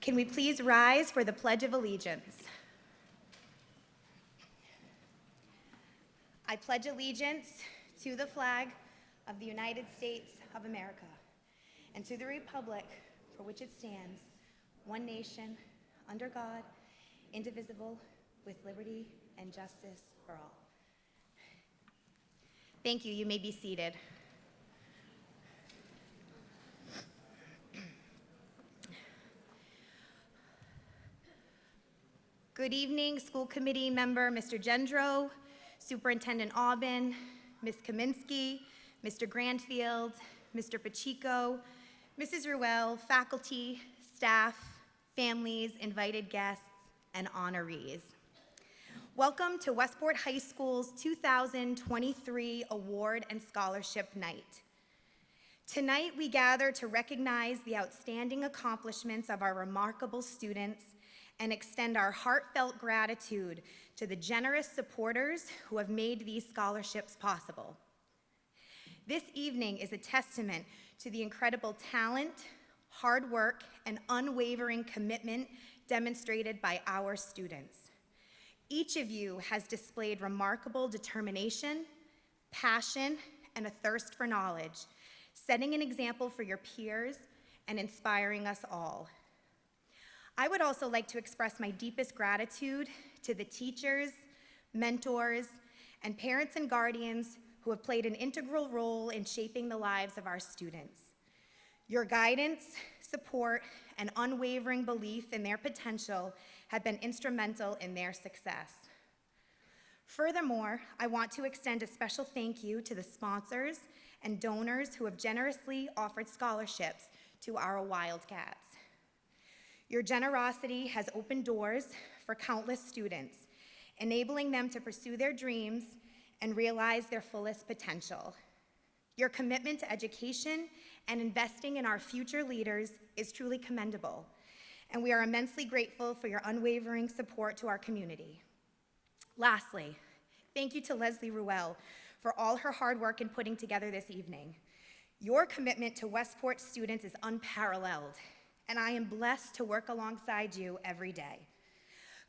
Can we please rise for the Pledge of Allegiance? I pledge allegiance to the flag of the United States of America and to the republic for which it stands, one nation, under God, indivisible, with liberty and justice for all. Thank you. You may be seated. Good evening, school committee member Mr. Gendro, Superintendent Aubin, Ms. Kaminsky, Mr. Grandfield, Mr. Pacheco, Mrs. Ruel, faculty, staff, families, invited guests, and honorees. Welcome to Westport High School's 2023 Award and Scholarship Night. Tonight, we gather to recognize the outstanding accomplishments of our remarkable students and extend our heartfelt gratitude to the generous supporters who have made these scholarships possible. This evening is a testament to the incredible talent, hard work, and unwavering commitment demonstrated by our students. Each of you has displayed remarkable determination, passion, and a thirst for knowledge, setting an example for your peers and inspiring us all. I would also like to express my deepest gratitude to the teachers, mentors, and parents and guardians who have played an integral role in shaping the lives of our students. Your guidance, support, and unwavering belief in their potential have been instrumental in their success. Furthermore, I want to extend a special thank you to the sponsors and donors who have generously offered scholarships to our Wildcats. Your generosity has opened doors for countless students, enabling them to pursue their dreams and realize their fullest potential. Your commitment to education and investing in our future leaders is truly commendable, and we are immensely grateful for your unwavering support to our community. Lastly, thank you to Leslie Ruel for all her hard work in putting together this evening. Your commitment to Westport students is unparalleled, and I am blessed to work alongside you every day.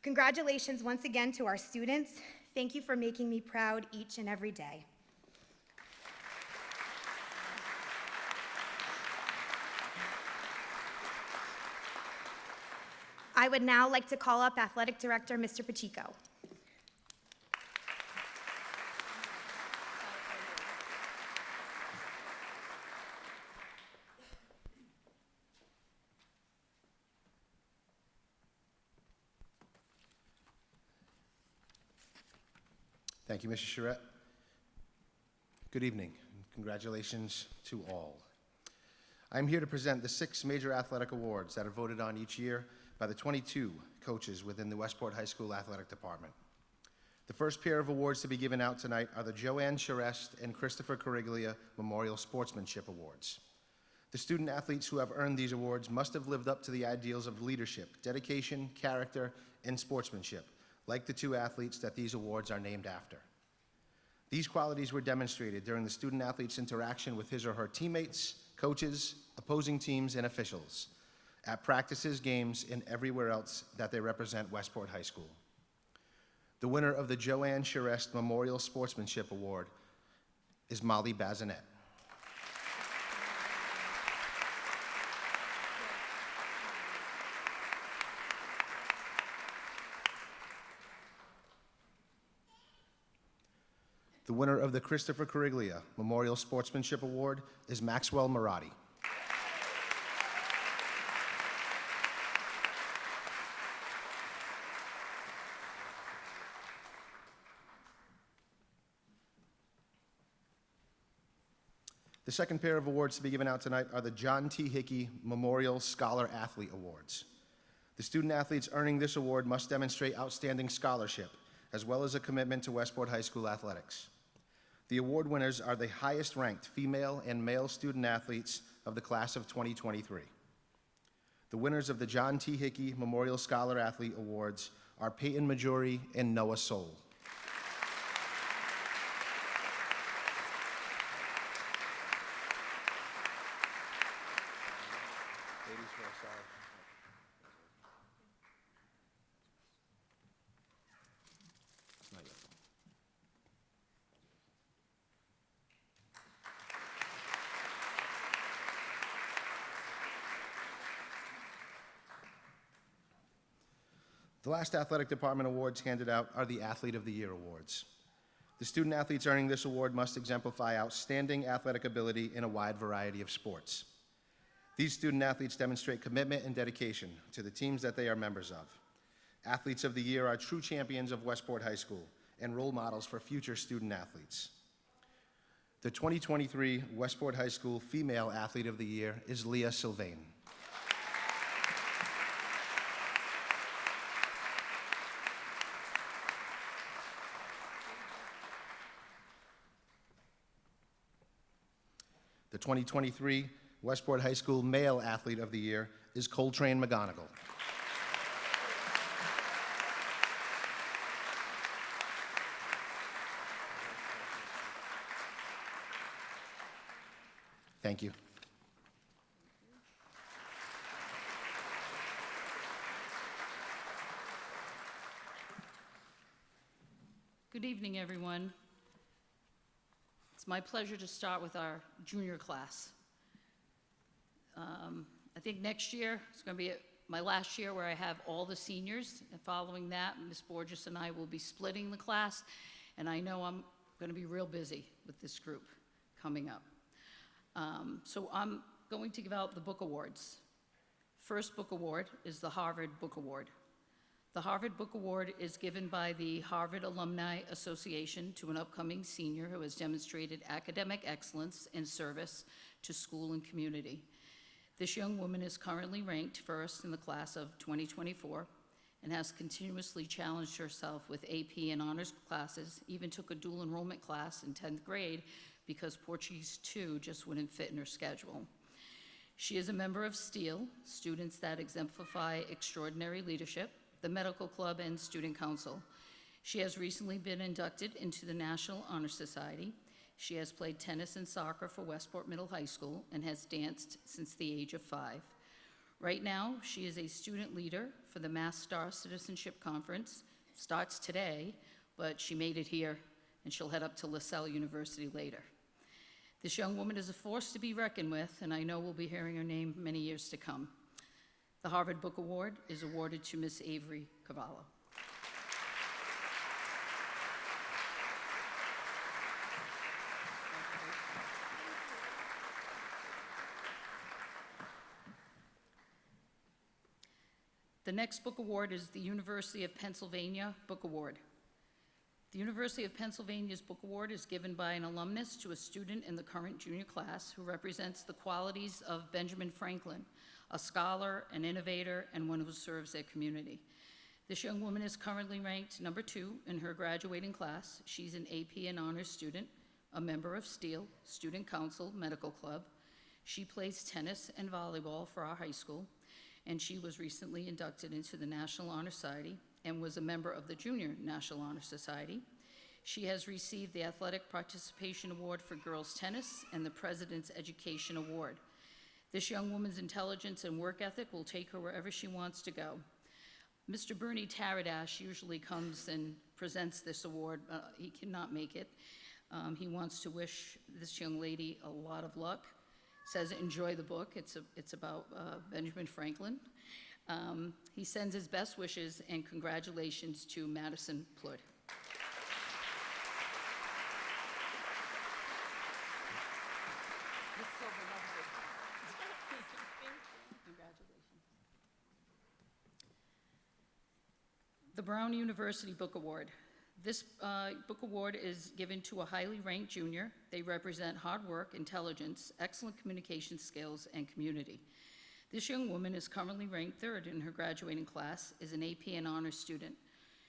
Congratulations once again to our students. Thank you for making me proud each and every day. I would now like to call up Athletic Director Mr. Pacheco. Thank you, Mrs. Charette. Good evening, and congratulations to all. I'm here to present the 6 major athletic awards that are voted on each year by the 22 coaches within the Westport High School Athletic Department. The first pair of awards to be given out tonight are the Joanne Charest and Christopher Coriglia Memorial Sportsmanship Awards. The student athletes who have earned these awards must have lived up to the ideals of leadership, dedication, character, and sportsmanship, like the 2 athletes that these awards are named after. These qualities were demonstrated during the student athlete's interaction with his or her teammates, coaches, opposing teams, and officials, at practices, games, and everywhere else that they represent Westport High School. The winner of the Joanne Charest Memorial Sportsmanship Award is Molly Bazinet. The winner of the Christopher Coriglia Memorial Sportsmanship Award is Maxwell Marotti. The second pair of awards to be given out tonight are the John T. Hickey Memorial Scholar Athlete Awards. The student athletes earning this award must demonstrate outstanding scholarship, as well as a commitment to Westport High School athletics. The award winners are the highest ranked female and male student athletes of the class of 2023. The winners of the John T. Hickey Memorial Scholar Athlete Awards are Peyton Majori and Noah Soul. The last athletic department awards handed out are the Athlete of the Year awards. The student athletes earning this award must exemplify outstanding athletic ability in a wide variety of sports. These student athletes demonstrate commitment and dedication to the teams that they are members of. Athletes of the Year are true champions of Westport High School and role models for future student athletes. The 2023 Westport High School Female Athlete of the Year is Leah Sylvain. The 2023 Westport High School Male Athlete of the Year is Coltrane McGonigal. Thank you. Good evening, everyone. It's my pleasure to start with our junior class. I think next year is going to be my last year where I have all the seniors, and following that, Ms. Borges and I will be splitting the class, and I know I'm going to be real busy with this group coming up. So I'm going to give out the book awards. First book award is the Harvard Book Award. The Harvard Book Award is given by the Harvard Alumni Association to an upcoming senior who has demonstrated academic excellence and service to school and community. This young woman is currently ranked first in the class of 2024 and has continuously challenged herself with AP and honors classes, even took a dual enrollment class in 10th grade because Portuguese 2 just wouldn't fit in her schedule. She is a member of STEEL, students that exemplify extraordinary leadership, the Medical Club, and Student Council. She has recently been inducted into the National Honor Society. She has played tennis and soccer for Westport Middle High School and has danced since the age of 5. Right now, she is a student leader for the Mass Star Citizenship Conference. Starts today, but she made it here, and she'll head up to LaSalle University later. This young woman is a force to be reckoned with, and I know we'll be hearing her name many years to come. The Harvard Book Award is awarded to Miss Avery Cavallo. The next book award is the University of Pennsylvania Book Award. The University of Pennsylvania's Book Award is given by an alumnus to a student in the current junior class who represents the qualities of Benjamin Franklin, a scholar, an innovator, and one who serves their community. This young woman is currently ranked number 2 in her graduating class. She's an AP and honors student, a member of STEEL, Student Council, Medical Club. She plays tennis and volleyball for our high school, and she was recently inducted into the National Honor Society and was a member of the Junior National Honor Society. She has received the Athletic Participation Award for Girls Tennis and the President's Education Award. This young woman's intelligence and work ethic will take her wherever she wants to go. Mr. Bernie Taradash usually comes and presents this award. He cannot make it. He wants to wish this young lady a lot of luck. Says enjoy the book. It's about Benjamin Franklin. He sends his best wishes and congratulations to Madison Plood. Congratulations. The Brown University Book Award. This book award is given to a highly ranked junior. They represent hard work, intelligence, excellent communication skills, and community. This young woman is currently ranked 3rd in her graduating class, is an AP and honors student.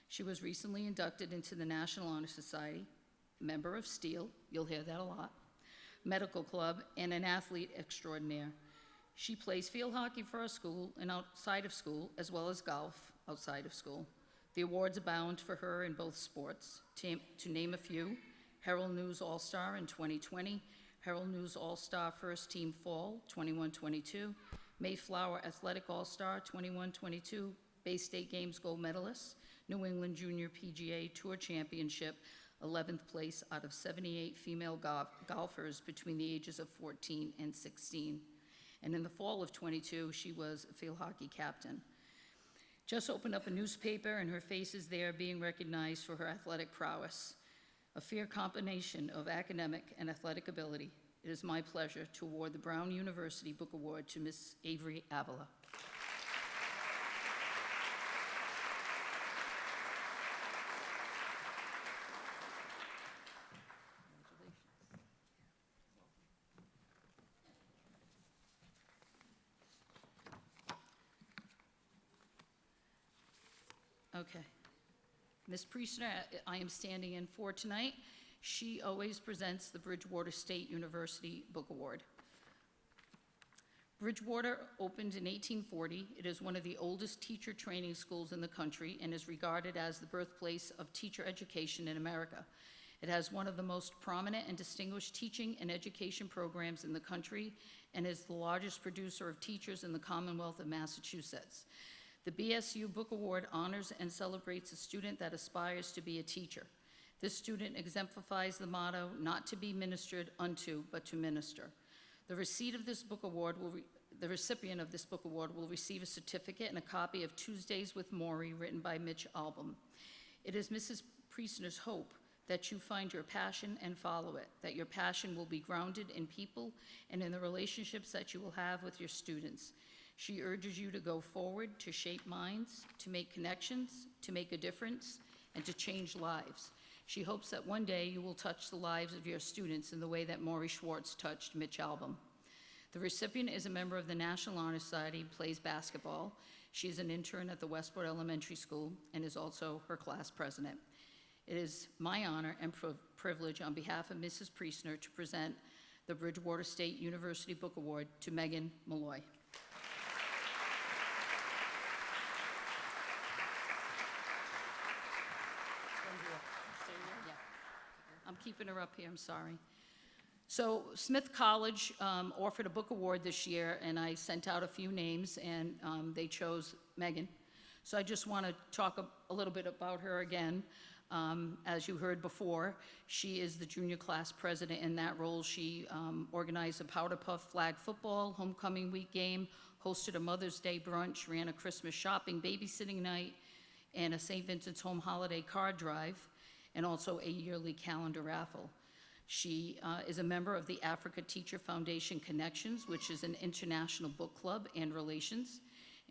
She was recently inducted into the National Honor Society, member of STEEL, you'll hear that a lot, Medical Club, and an athlete extraordinaire. She plays field hockey for our school and outside of school, as well as golf outside of school. The awards abound for her in both sports. To name a few, Herald News All-Star in 2020, Herald News All-Star First Team Fall 21-22, Mayflower Athletic All-Star 21-22, Bay State Games Gold Medalist, New England Junior PGA Tour Championship, 11th place out of 78 female golfers between the ages of 14 and 16. And in the fall of 22, she was a field hockey captain. just opened up a newspaper, and her face is there being recognized for her athletic prowess. A fair combination of academic and athletic ability. It is my pleasure to award the Brown University Book Award to Ms. Avery Avila. Okay. Ms. Priestner, I am standing in for tonight. She always presents the Bridgewater State University Book Award. Bridgewater opened in 1840. It is one of the oldest teacher training schools in the country and is regarded as the birthplace of teacher education in America. It has one of the most prominent and distinguished teaching and education programs in the country and is the largest producer of teachers in the Commonwealth of Massachusetts. The BSU Book Award honors and celebrates a student that aspires to be a teacher. This student exemplifies the motto, not to be ministered unto, but to minister. The recipient of this book award will receive a certificate and a copy of Tuesdays with Maury, written by Mitch Albom. It is Mrs. Priestner's hope that you find your passion and follow it, that your passion will be grounded in people and in the relationships that you will have with your students. She urges you to go forward, to shape minds, to make connections, to make a difference, and to change lives. She hopes that one day you will touch the lives of your students in the way that Maury Schwartz touched Mitch Albom. The recipient is a member of the National Honor Society, plays basketball. She is an intern at the Westport Elementary School and is also her class president. It is my honor and privilege on behalf of Mrs. Priestner to present the Bridgewater State University Book Award to Megan Malloy. I'm keeping her up here, I'm sorry. So Smith College offered a book award this year, and I sent out a few names, and they chose Megan. So I just want to talk a little bit about her again. As you heard before, she is the junior class president. In that role, she organized a Powder Puff flag football homecoming week game, hosted a Mother's Day brunch, ran a Christmas shopping babysitting night, and a St. Vincent's Home holiday card drive, and also a yearly calendar raffle. She is a member of the Africa Teacher Foundation Connections, which is an international book club and relations,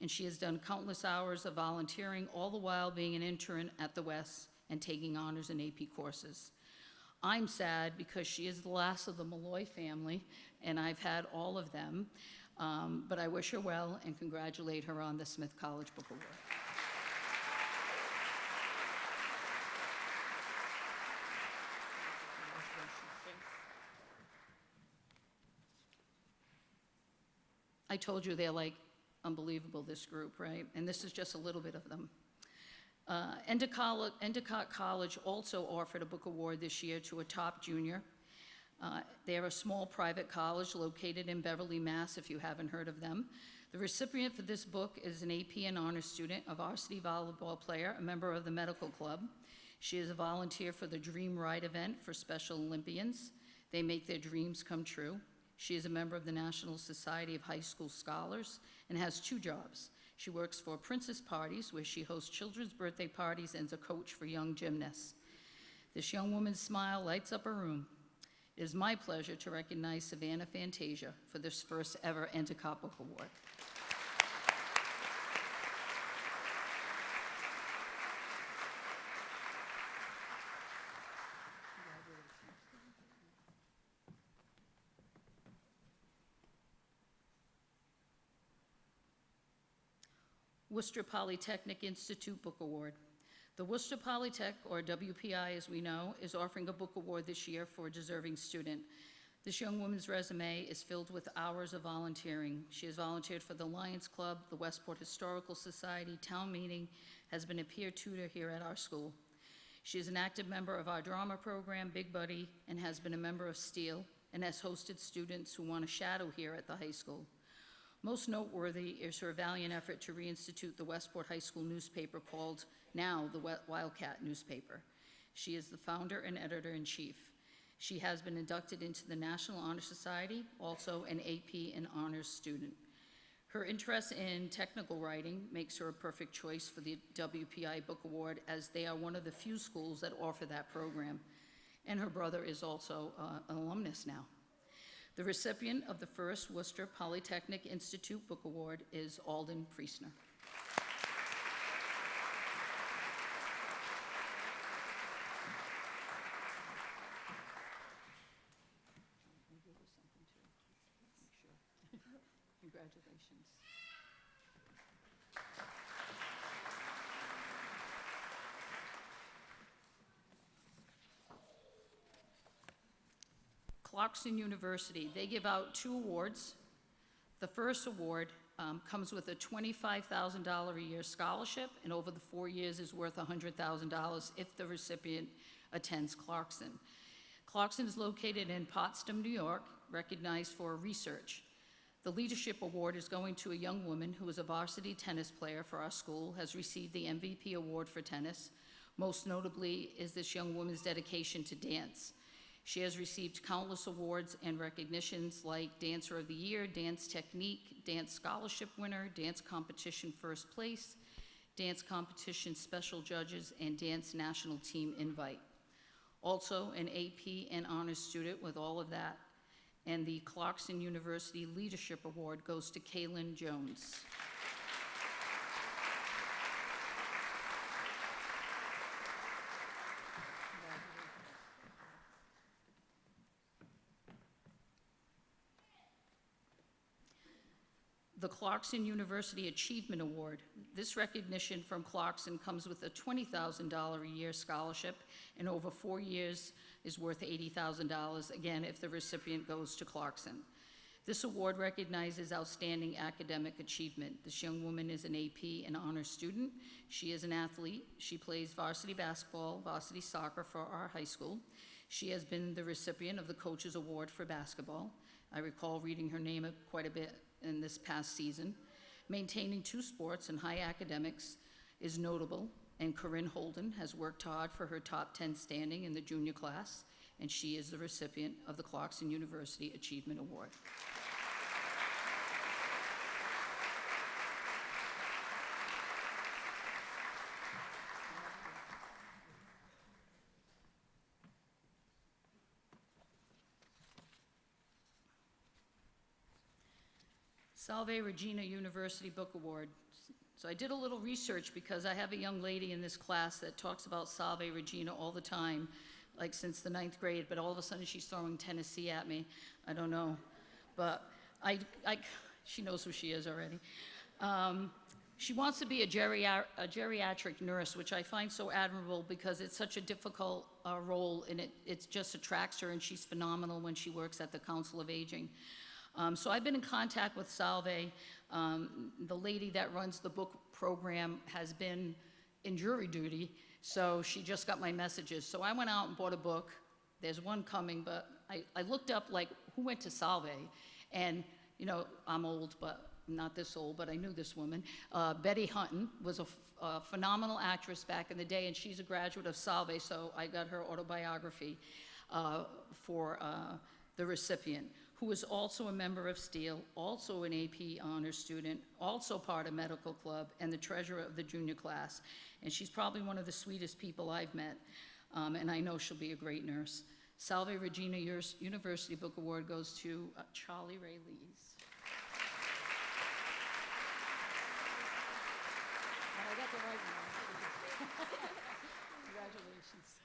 and she has done countless hours of volunteering, all the while being an intern at the West and taking honors and AP courses. I'm sad because she is the last of the Malloy family, and I've had all of them, but I wish her well and congratulate her on the Smith College Book Award. I told you they're like unbelievable, this group, right? And this is just a little bit of them. Endicott College also offered a book award this year to a top junior. They're a small private college located in Beverly, Mass, if you haven't heard of them. The recipient for this book is an AP and honors student, a varsity volleyball player, a member of the medical club. She is a volunteer for the Dream Ride event for Special Olympians. They make their dreams come true. She is a member of the National Society of High School Scholars and has 2 jobs. She works for Princess Parties, where she hosts children's birthday parties and is a coach for young gymnasts. This young woman's smile lights up a room. It is my pleasure to recognize Savannah Fantasia for this first ever Endicott Book Award. Worcester Polytechnic Institute Book Award. The Worcester Polytech, or WPI as we know, is offering a book award this year for a deserving student. This young woman's resume is filled with hours of volunteering. She has volunteered for the Lions Club, the Westport Historical Society, town meeting, has been a peer tutor here at our school. She is an active member of our drama program, Big Buddy, and has been a member of STEEL, and has hosted students who want to shadow here at the high school. Most noteworthy is her valiant effort to reinstitute the Westport High School newspaper called now the Wildcat newspaper. She is the founder and editor-in-chief. She has been inducted into the National Honor Society, also an AP and honors student. Her interest in technical writing makes her a perfect choice for the WPI Book Award, as they are one of the few schools that offer that program. And her brother is also an alumnus now. The recipient of the first Worcester Polytechnic Institute Book Award is Alden Priestner. Congratulations. Clarkson University, they give out 2 awards. The first award comes with a $25,000 a year scholarship, and over the 4 years is worth $100,000 if the recipient attends Clarkson. Clarkson is located in Potsdam, New York, recognized for research. The Leadership Award is going to a young woman who is a varsity tennis player for our school, has received the MVP award for tennis. Most notably is this young woman's dedication to dance. She has received countless awards and recognitions like Dancer of the Year, Dance Technique, Dance Scholarship Winner, Dance Competition First Place, Dance Competition Special Judges, and Dance National Team Invite. Also an AP and honors student with all of that. And the Clarkson University Leadership Award goes to Kaylin Jones. The Clarkson University Achievement Award. This recognition from Clarkson comes with a $20,000 a year scholarship, and over 4 years is worth $80,000, again, if the recipient goes to Clarkson. This award recognizes outstanding academic achievement. This young woman is an AP and honors student. She is an athlete. She plays varsity basketball, varsity soccer for our high school. She has been the recipient of the Coaches Award for basketball. I recall reading her name quite a bit in this past season. Maintaining 2 sports and high academics is notable, and Corinne Holden has worked hard for her top 10 standing in the junior class, and she is the recipient of the Clarkson University Achievement Award. Salve Regina University Book Award. So I did a little research because I have a young lady in this class that talks about Salve Regina all the time, like since the 9th grade, but all of a sudden she's throwing Tennessee at me. I don't know, but she knows who she is already. She wants to be a geriatric nurse, which I find so admirable because it's such a difficult role, and it just attracts her, and she's phenomenal when she works at the Council of Aging. So I've been in contact with Salve. The lady that runs the book program has been in jury duty, so she just got my messages. So I went out and bought a book. There's one coming, but I looked up, like, who went to Salve? And, you know, I'm old, but not this old, but I knew this woman. Betty Hutton was a phenomenal actress back in the day, and she's a graduate of Salve, so I got her autobiography for the recipient, who is also a member of Steele, also an AP honors student, also part of medical club, and the treasurer of the junior class. And she's probably one of the sweetest people I've met, and I know she'll be a great nurse. Salve Regina University Book Award goes to Charlie Ray Lees. I got the right one. Congratulations.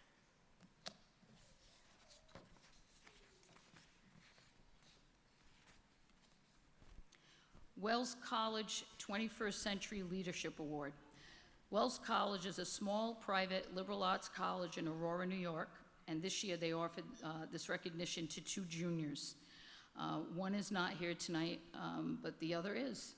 Wells College 21st Century Leadership Award. Wells College is a small, private, liberal arts college in Aurora, New York, and this year they offered this recognition to 2 juniors. One is not here tonight, but the other is.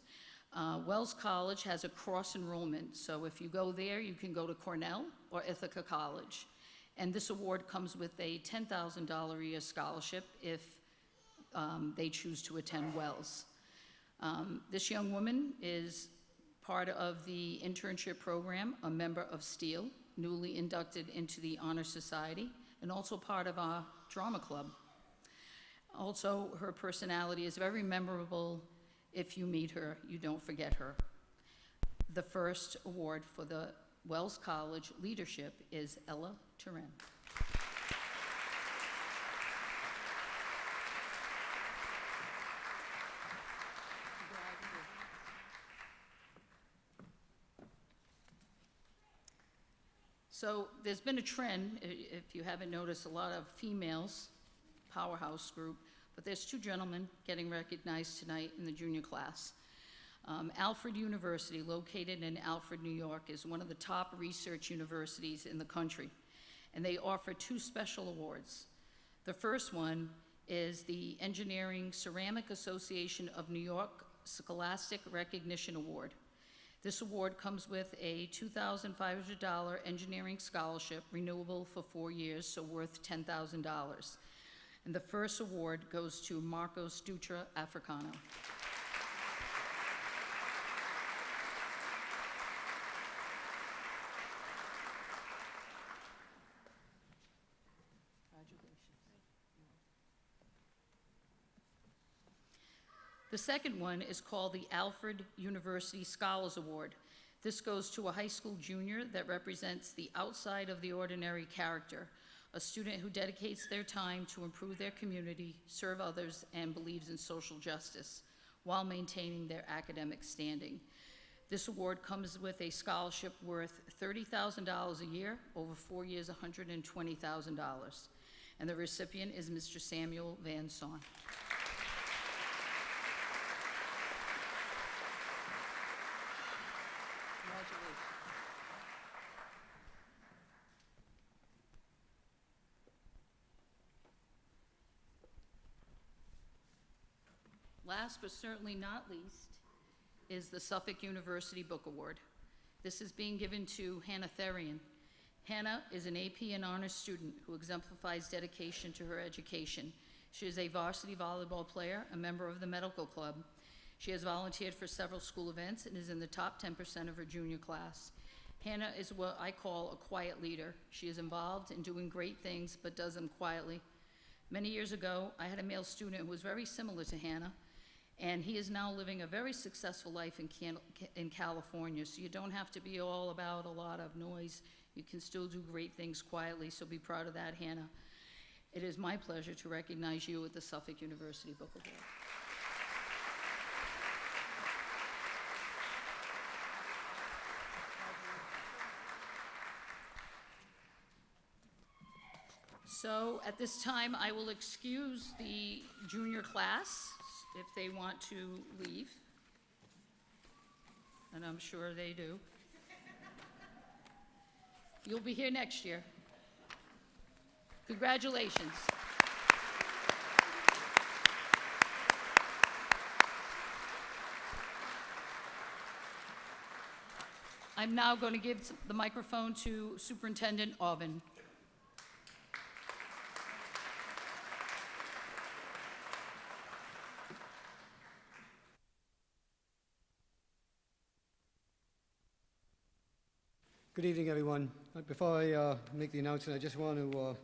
Wells College has a cross enrollment, so if you go there, you can go to Cornell or Ithaca College. And this award comes with a $10,000 a year scholarship if they choose to attend Wells. This young woman is part of the internship program, a member of Steele, newly inducted into the Honor Society, and also part of our drama club. Also, her personality is very memorable if you meet her, you don't forget her. The first award for the Wells College Leadership is Ella Turin. So there's been a trend, if you haven't noticed, a lot of females, powerhouse group, but there's two gentlemen getting recognized tonight in the junior class. Alfred University, located in Alfred, New York, is one of the top research universities in the country, and they offer two special awards. The first one is the Engineering Ceramic Association of New York Scholastic Recognition Award. This award comes with a $2,500 engineering scholarship, renewable for 4 years, so worth $10,000. And the first award goes to Marcos Dutra Africano. The second one is called the Alfred University Scholars Award. This goes to a high school junior that represents the outside of the ordinary character, a student who dedicates their time to improve their community, serve others, and believes in social justice while maintaining their academic standing. This award comes with a scholarship worth $30,000 a year, over 4 years, $120,000. And the recipient is Mr. Samuel Van Son. Last but certainly not least is the Suffolk University Book Award. This is being given to Hannah Therian. Hannah is an AP and honors student who exemplifies dedication to her education. She is a varsity volleyball player, a member of the medical club. She has volunteered for several school events and is in the top 10% of her junior class. Hannah is what I call a quiet leader. She is involved in doing great things, but does them quietly. Many years ago, I had a male student who was very similar to Hannah, and he is now living a very successful life in California. So you don't have to be all about a lot of noise. You can still do great things quietly, so be proud of that, Hannah. It is my pleasure to recognize you with the Suffolk University Book Award. So at this time, I will excuse the junior class if they want to leave, and I'm sure they do. You'll be here next year. Congratulations. I'm now going to give the microphone to Superintendent Aubin. Good evening, everyone. Before I make the announcement, I just want to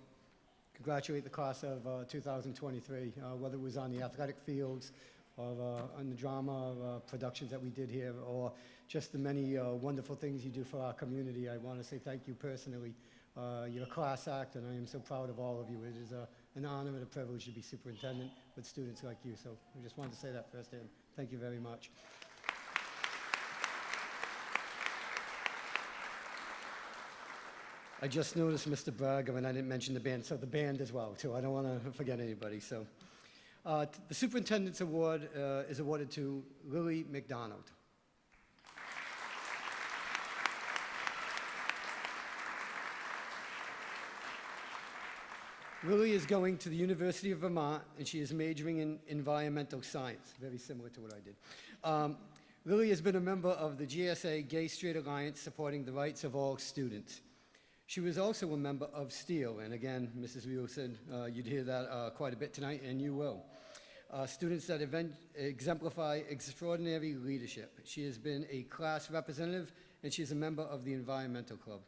congratulate the class of 2023, whether it was on the athletic fields or on the drama productions that we did here, or just the many wonderful things you do for our community. I want to say thank you personally. You're a class act, and I am so proud of all of you. It is an honor and a privilege to be superintendent with students like you. So I just wanted to say that firsthand. Thank you very much. I just noticed Mr. Braga, and I didn't mention the band, so the band as well, too. I don't want to forget anybody. So, the Superintendent's Award is awarded to Lily McDonald. Lily is going to the University of Vermont, and she is majoring in environmental science, very similar to what I did. Lily has been a member of the GSA Gay Straight Alliance, supporting the rights of all students. She was also a member of STEEL, and again, Mrs. Wheel said you'd hear that quite a bit tonight, and you will. Students that exemplify extraordinary leadership. She has been a class representative, and she is a member of the Environmental Club.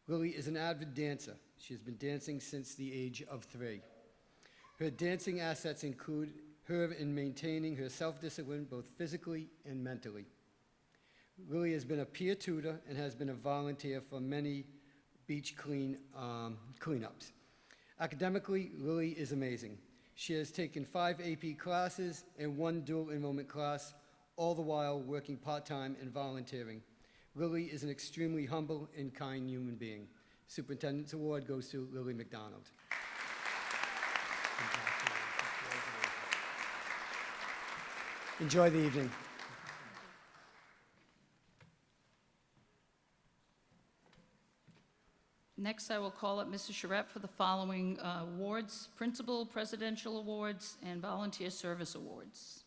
Lily is an avid dancer. She has been dancing since the age of 3. Her dancing assets include her in maintaining her self-discipline both physically and mentally. Lily has been a peer tutor and has been a volunteer for many beach cleanups. Academically, Lily is amazing. She has taken 5 AP classes and 1 dual enrollment class, all the while working part-time and volunteering. Lily is an extremely humble and kind human being. Superintendent's Award goes to Lily McDonald. Enjoy the evening. Next, I will call up Mrs. Charette for the following awards: Principal Presidential Awards and Volunteer Service Awards.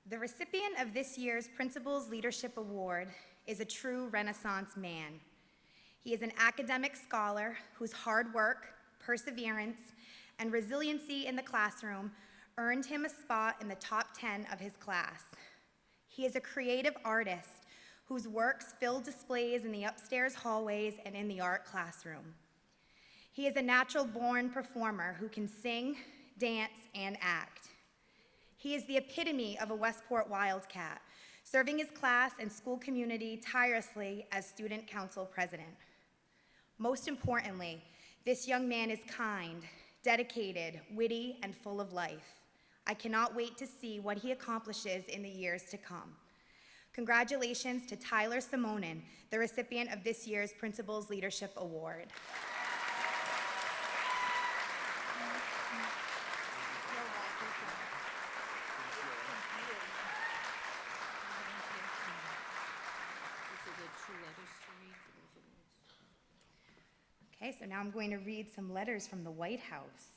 The recipient of this year's Principal's Leadership Award is a true Renaissance man. He is an academic scholar whose hard work, perseverance, and resiliency in the classroom earned him a spot in the top 10 of his class. He is a creative artist whose works fill displays in the upstairs hallways and in the art classroom. He is a natural-born performer who can sing, dance, and act. He is the epitome of a Westport Wildcat, serving his class and school community tirelessly as student council president. Most importantly, this young man is kind, dedicated, witty, and full of life. I cannot wait to see what he accomplishes in the years to come. Congratulations to Tyler Simonin, the recipient of this year's Principal's Leadership Award. Okay, so now I'm going to read some letters from the White House.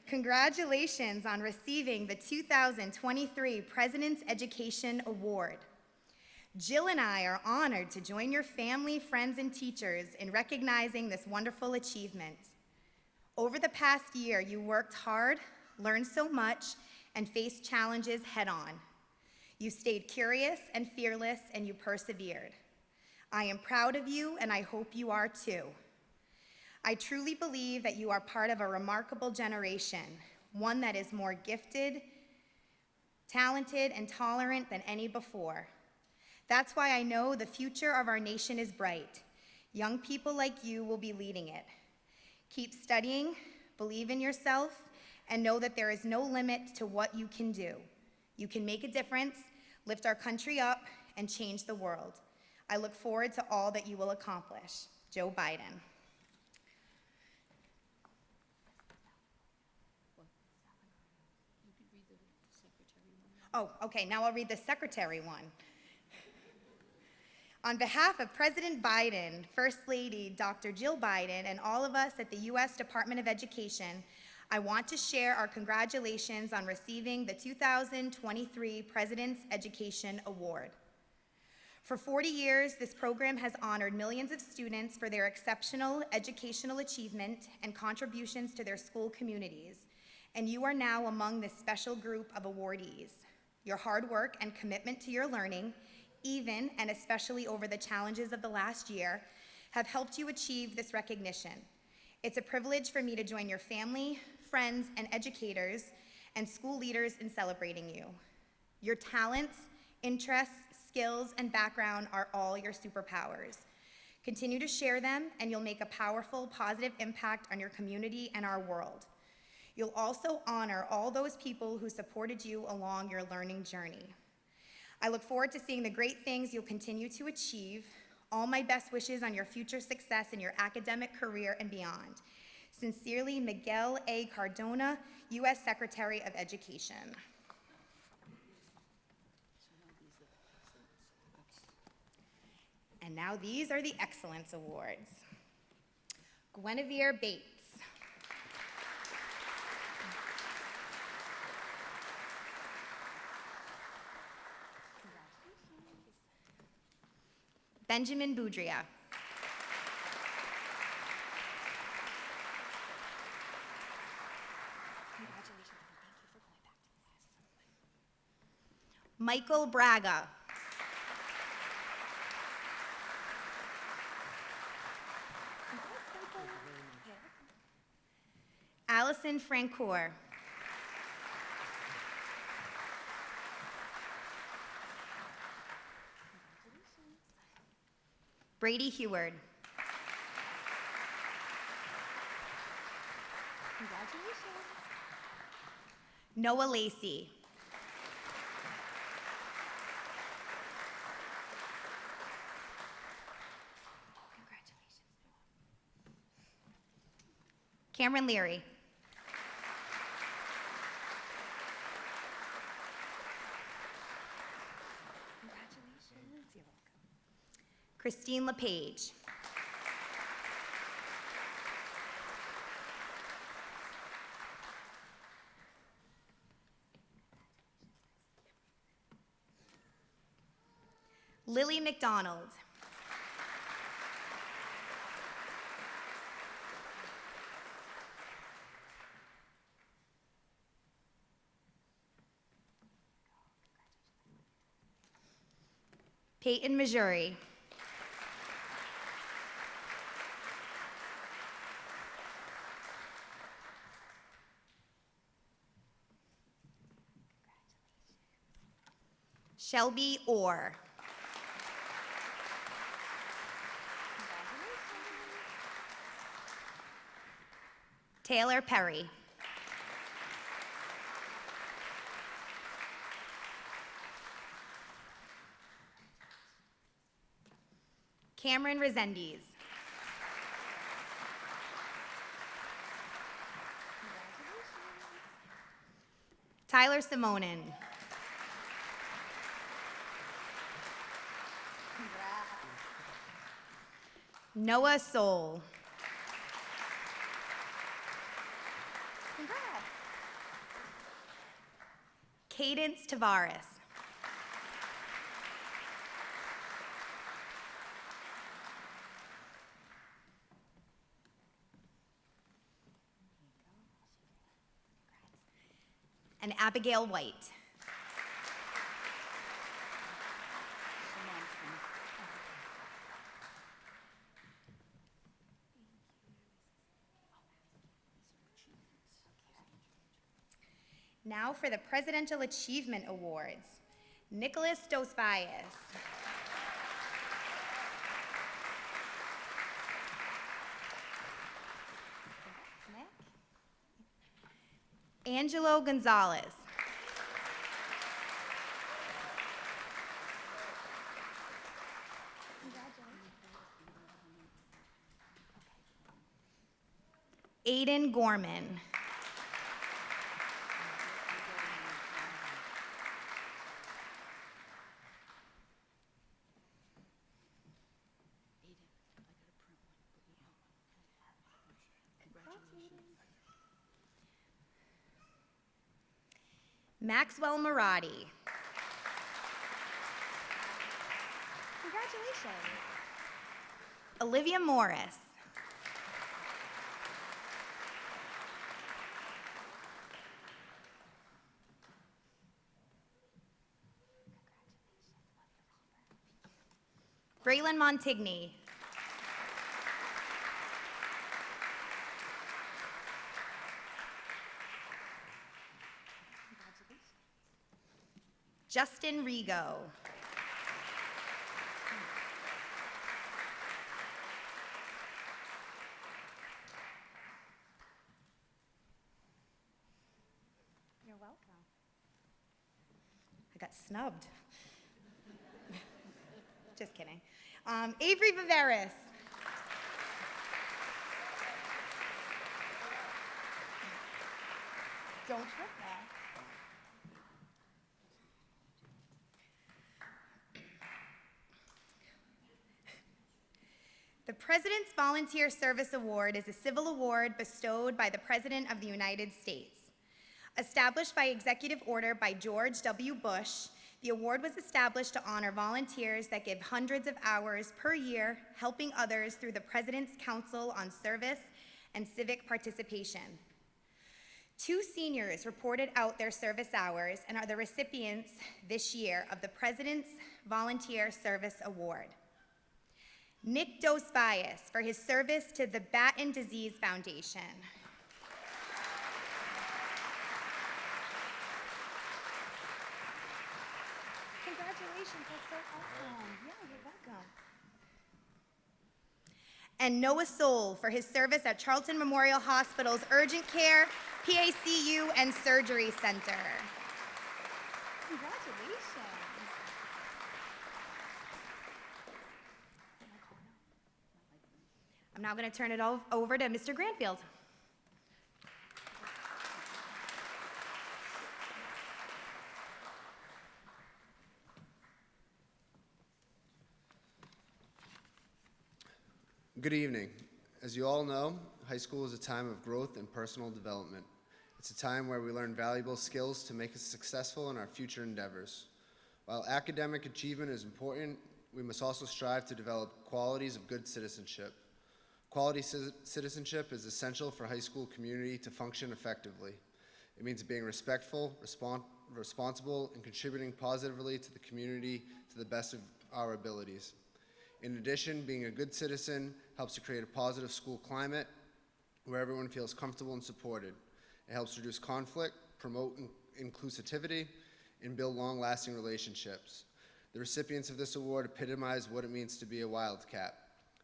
Congratulations on receiving the 2023 President's Education Award. Jill and I are honored to join your family, friends, and teachers in recognizing this wonderful achievement. Over the past year, you worked hard, learned so much, and faced challenges head-on. You stayed curious and fearless, and you persevered. I am proud of you, and I hope you are too. I truly believe that you are part of a remarkable generation, one that is more gifted, talented, and tolerant than any before. That's why I know the future of our nation is bright. Young people like you will be leading it. Keep studying, believe in yourself, and know that there is no limit to what you can do. You can make a difference, lift our country up, and change the world. I look forward to all that you will accomplish. Joe Biden. Oh, okay, now I'll read the secretary one. On behalf of President Biden, First Lady Dr. Jill Biden, and all of us at the U.S. Department of Education, I want to share our congratulations on receiving the 2023 President's Education Award. For 40 years, this program has honored millions of students for their exceptional educational achievement and contributions to their school communities, and you are now among this special group of awardees. Your hard work and commitment to your learning, even and especially over the challenges of the last year, have helped you achieve this recognition. It's a privilege for me to join your family, friends, and educators and school leaders in celebrating you. Your talents, interests, skills, and background are all your superpowers. Continue to share them, and you'll make a powerful, positive impact on your community and our world. You'll also honor all those people who supported you along your learning journey. I look forward to seeing the great things you'll continue to achieve. All my best wishes on your future success in your academic career and beyond. Sincerely, Miguel A. Cardona, U.S. Secretary of Education. And now these are the Excellence Awards. Guinevere Bates. Benjamin Boudria. Michael Braga. Ellison Francoeur. Brady Heward. Congratulations. Noah Lacey. Congratulations, Noah. Cameron Leary. Congratulations. You're welcome. Christine LePage. Lily McDonald. Peyton Missouri. Shelby Orr. Taylor Perry. Cameron Resendiz. Tyler Simonin. Noah Soul. Cadence Tavares. And Abigail White. Now for the Presidential Achievement Awards. Nicholas Dos Valles. Angelo Gonzalez. Aiden Gorman. Maxwell Maradi. Congratulations. Olivia Morris. Braylon Montigny. Justin Rigo. You're welcome. I got snubbed. Just kidding. Avery Viveris. Don't trip that. The President's Volunteer Service Award is a civil award bestowed by the President of the United States. Established by executive order by George W. Bush, the award was established to honor volunteers that give hundreds of hours per year helping others through the President's Council on Service and Civic Participation. 2 seniors reported out their service hours and are the recipients this year of the President's Volunteer Service Award. Nick Dos Valles for his service to the Batten Disease Foundation. and Noah Soul for his service at Charlton Memorial Hospital's Urgent Care, PACU, and Surgery Center. Congratulations. I'm now going to turn it over to Mr. Granfield. Good evening. As you all know, high school is a time of growth and personal development. It's a time where we learn valuable skills to make us successful in our future endeavors. While academic achievement is important, we must also strive to develop qualities of good citizenship. Quality citizenship is essential for high school community to function effectively. It means being respectful, responsible, and contributing positively to the community to the best of our abilities. In addition, being a good citizen helps to create a positive school climate where everyone feels comfortable and supported. It helps reduce conflict, promote inclusivity, and build long-lasting relationships. The recipients of this award epitomize what it means to be a Wildcat.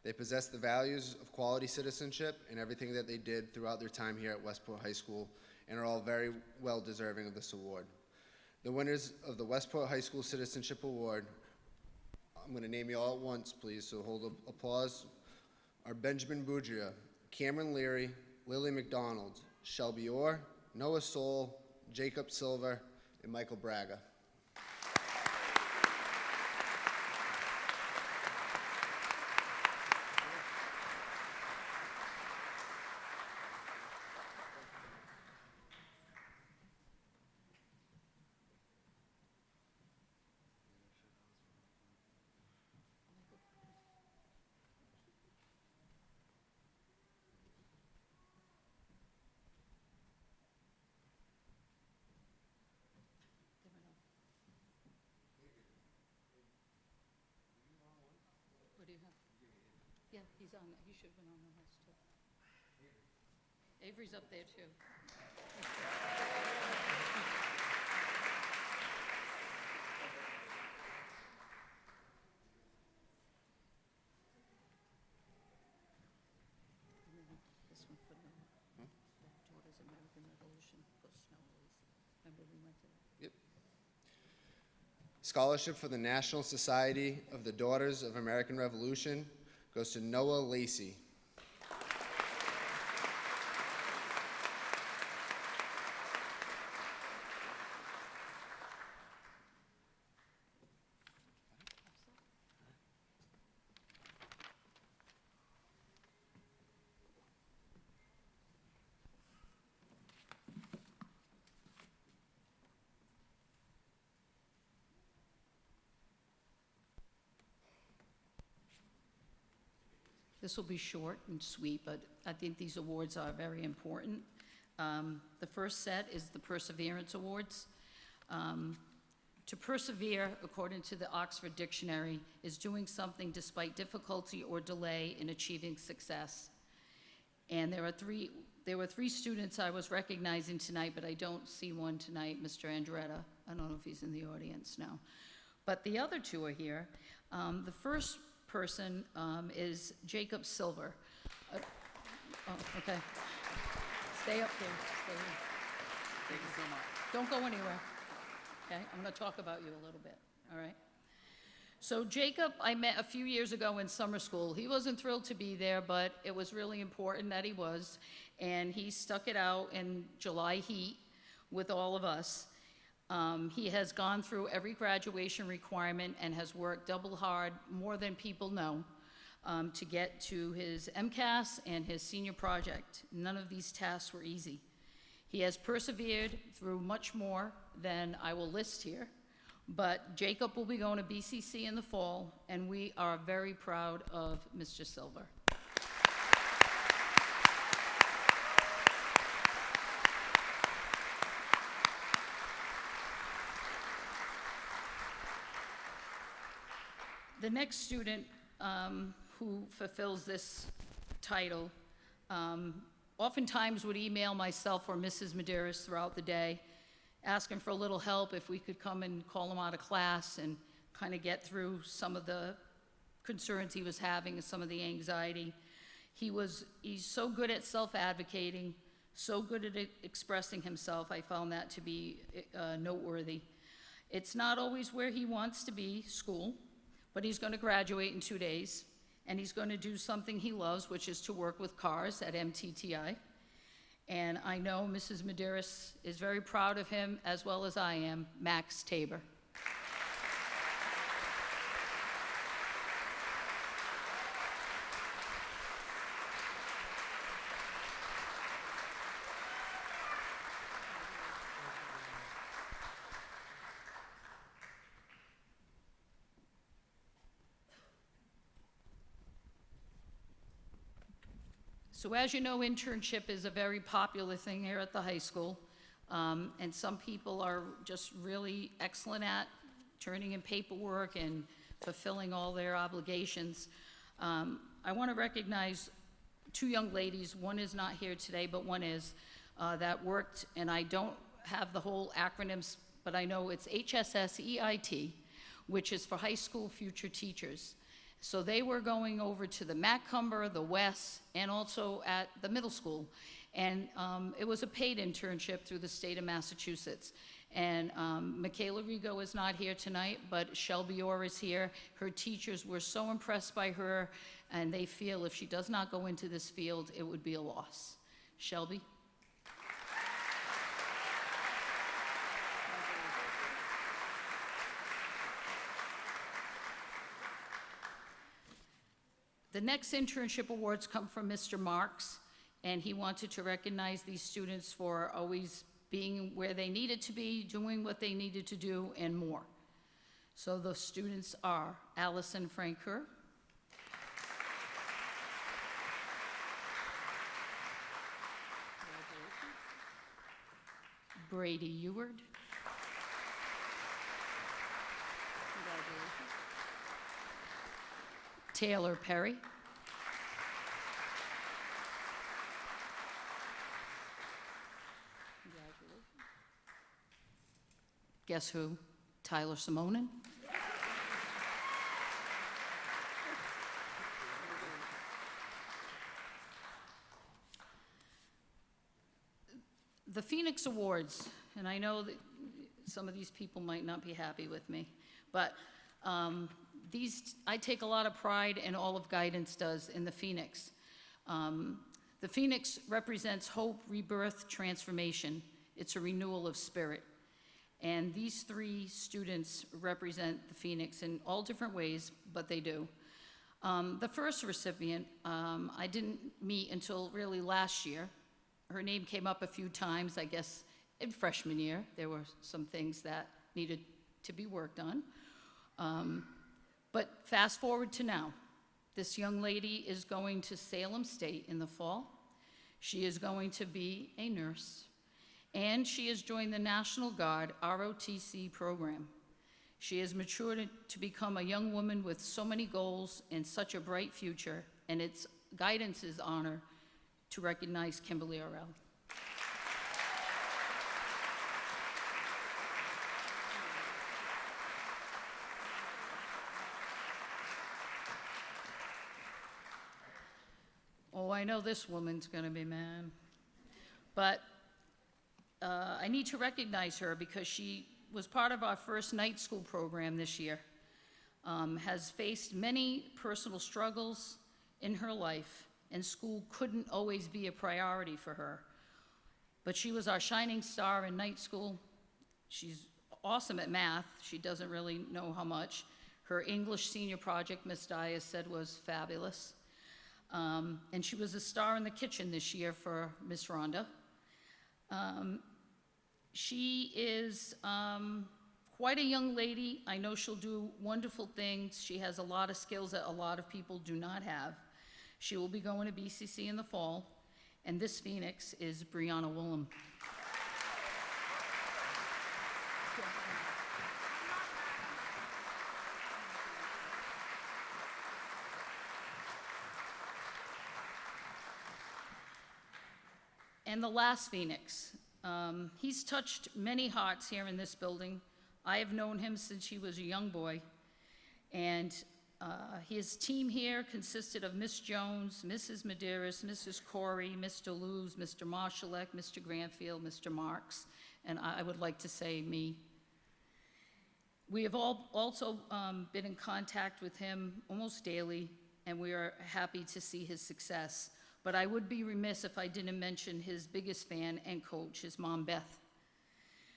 They possess the values of quality citizenship in everything that they did throughout their time here at Westport High School and are all very well deserving of this award. The winners of the Westport High School Citizenship Award, I'm going to name you all at once, please, so hold applause, are Benjamin Boudria, Cameron Leary, Lily McDonald, Shelby Orr, Noah Soul, Jacob Silver, and Michael Braga. What do you have? Yeah, he's on, he should have been on the list too. Avery's up there too. This one for Noah. Daughters American Revolution, post-Snow Days. Remember we went to that? Yep. Scholarship for the National Society of the Daughters of American Revolution goes to Noah Lacey. This will be short and sweet, but I think these awards are very important. The first set is the Perseverance Awards. To persevere, according to the Oxford Dictionary, is doing something despite difficulty or delay in achieving success. And there were three students I was recognizing tonight, but I don't see one tonight, Mr. Andretta. I don't know if he's in the audience now. But the other two are here. The first person is Jacob Silver. Oh, okay. Stay up there. Stay here. Thank you so much. Don't go anywhere. Okay, I'm going to talk about you a little bit. All right. So Jacob, I met a few years ago in summer school. He wasn't thrilled to be there, but it was really important that he was, and he stuck it out in July heat with all of us. He has gone through every graduation requirement and has worked double hard, more than people know, to get to his MCAS and his senior project. None of these tasks were easy. He has persevered through much more than I will list here, but Jacob will be going to BCC in the fall, and we are very proud of Mr. Silver. The next student who fulfills this title oftentimes would email myself or Mrs. Medeiros throughout the day, asking for a little help if we could come and call him out of class and kind of get through some of the concerns he was having and some of the anxiety. He's so good at self-advocating, so good at expressing himself. I found that to be noteworthy. It's not always where he wants to be, school, but he's going to graduate in 2 days, and he's going to do something he loves, which is to work with cars at MTTI. And I know Mrs. Medeiros is very proud of him, as well as I am, Max Tabor. So as you know, internship is a very popular thing here at the high school, and some people are just really excellent at turning in paperwork and fulfilling all their obligations. I want to recognize 2 young ladies. One is not here today, but one is, that worked, and I don't have the whole acronyms, but I know it's HSSEIT, which is for High School Future Teachers. So they were going over to the Macomber, the West, and also at the middle school. And it was a paid internship through the state of Massachusetts. And Michaela Rigo is not here tonight, but Shelby Orr is here. Her teachers were so impressed by her, and they feel if she does not go into this field, it would be a loss. Shelby? The next internship awards come from Mr. Marks, and he wanted to recognize these students for always being where they needed to be, doing what they needed to do, and more. So the students are Allison Franker, Brady Eward, Taylor Perry, guess who? Tyler Simonin. The Phoenix Awards, and I know that some of these people might not be happy with me, but I take a lot of pride, and all of guidance does, in the Phoenix. The Phoenix represents hope, rebirth, transformation. It's a renewal of spirit. And these 3 students represent the Phoenix in all different ways, but they do. The first recipient, I didn't meet until really last year. Her name came up a few times, I guess, in freshman year. There were some things that needed to be worked on. But fast forward to now. This young lady is going to Salem State in the fall. She is going to be a nurse, and she has joined the National Guard ROTC program. She has matured to become a young woman with so many goals and such a bright future, and it's guidance's honor to recognize Kimberly Orell. Oh, I know this woman's gonna be mad. But I need to recognize her because she was part of our first night school program this year, has faced many personal struggles in her life, and school couldn't always be a priority for her. But she was our shining star in night school. She's awesome at math. She doesn't really know how much. Her English senior project, Miss Dias said, was fabulous. And she was a star in the kitchen this year for Miss Rhonda. She is quite a young lady. I know she'll do wonderful things. She has a lot of skills that a lot of people do not have. She will be going to BCC in the fall, and this Phoenix is Brianna Woolham. And the last Phoenix, he's touched many hearts here in this building. I have known him since he was a young boy, and His team here consisted of Miss Jones, Mrs. Medeiros, Mrs. Corey, Mr. Luz, Mr. Marshalek, Mr. Granfield, Mr. Marks, and I would like to say me. We have all also been in contact with him almost daily, and we are happy to see his success. But I would be remiss if I didn't mention his biggest fan and coach, his mom, Beth.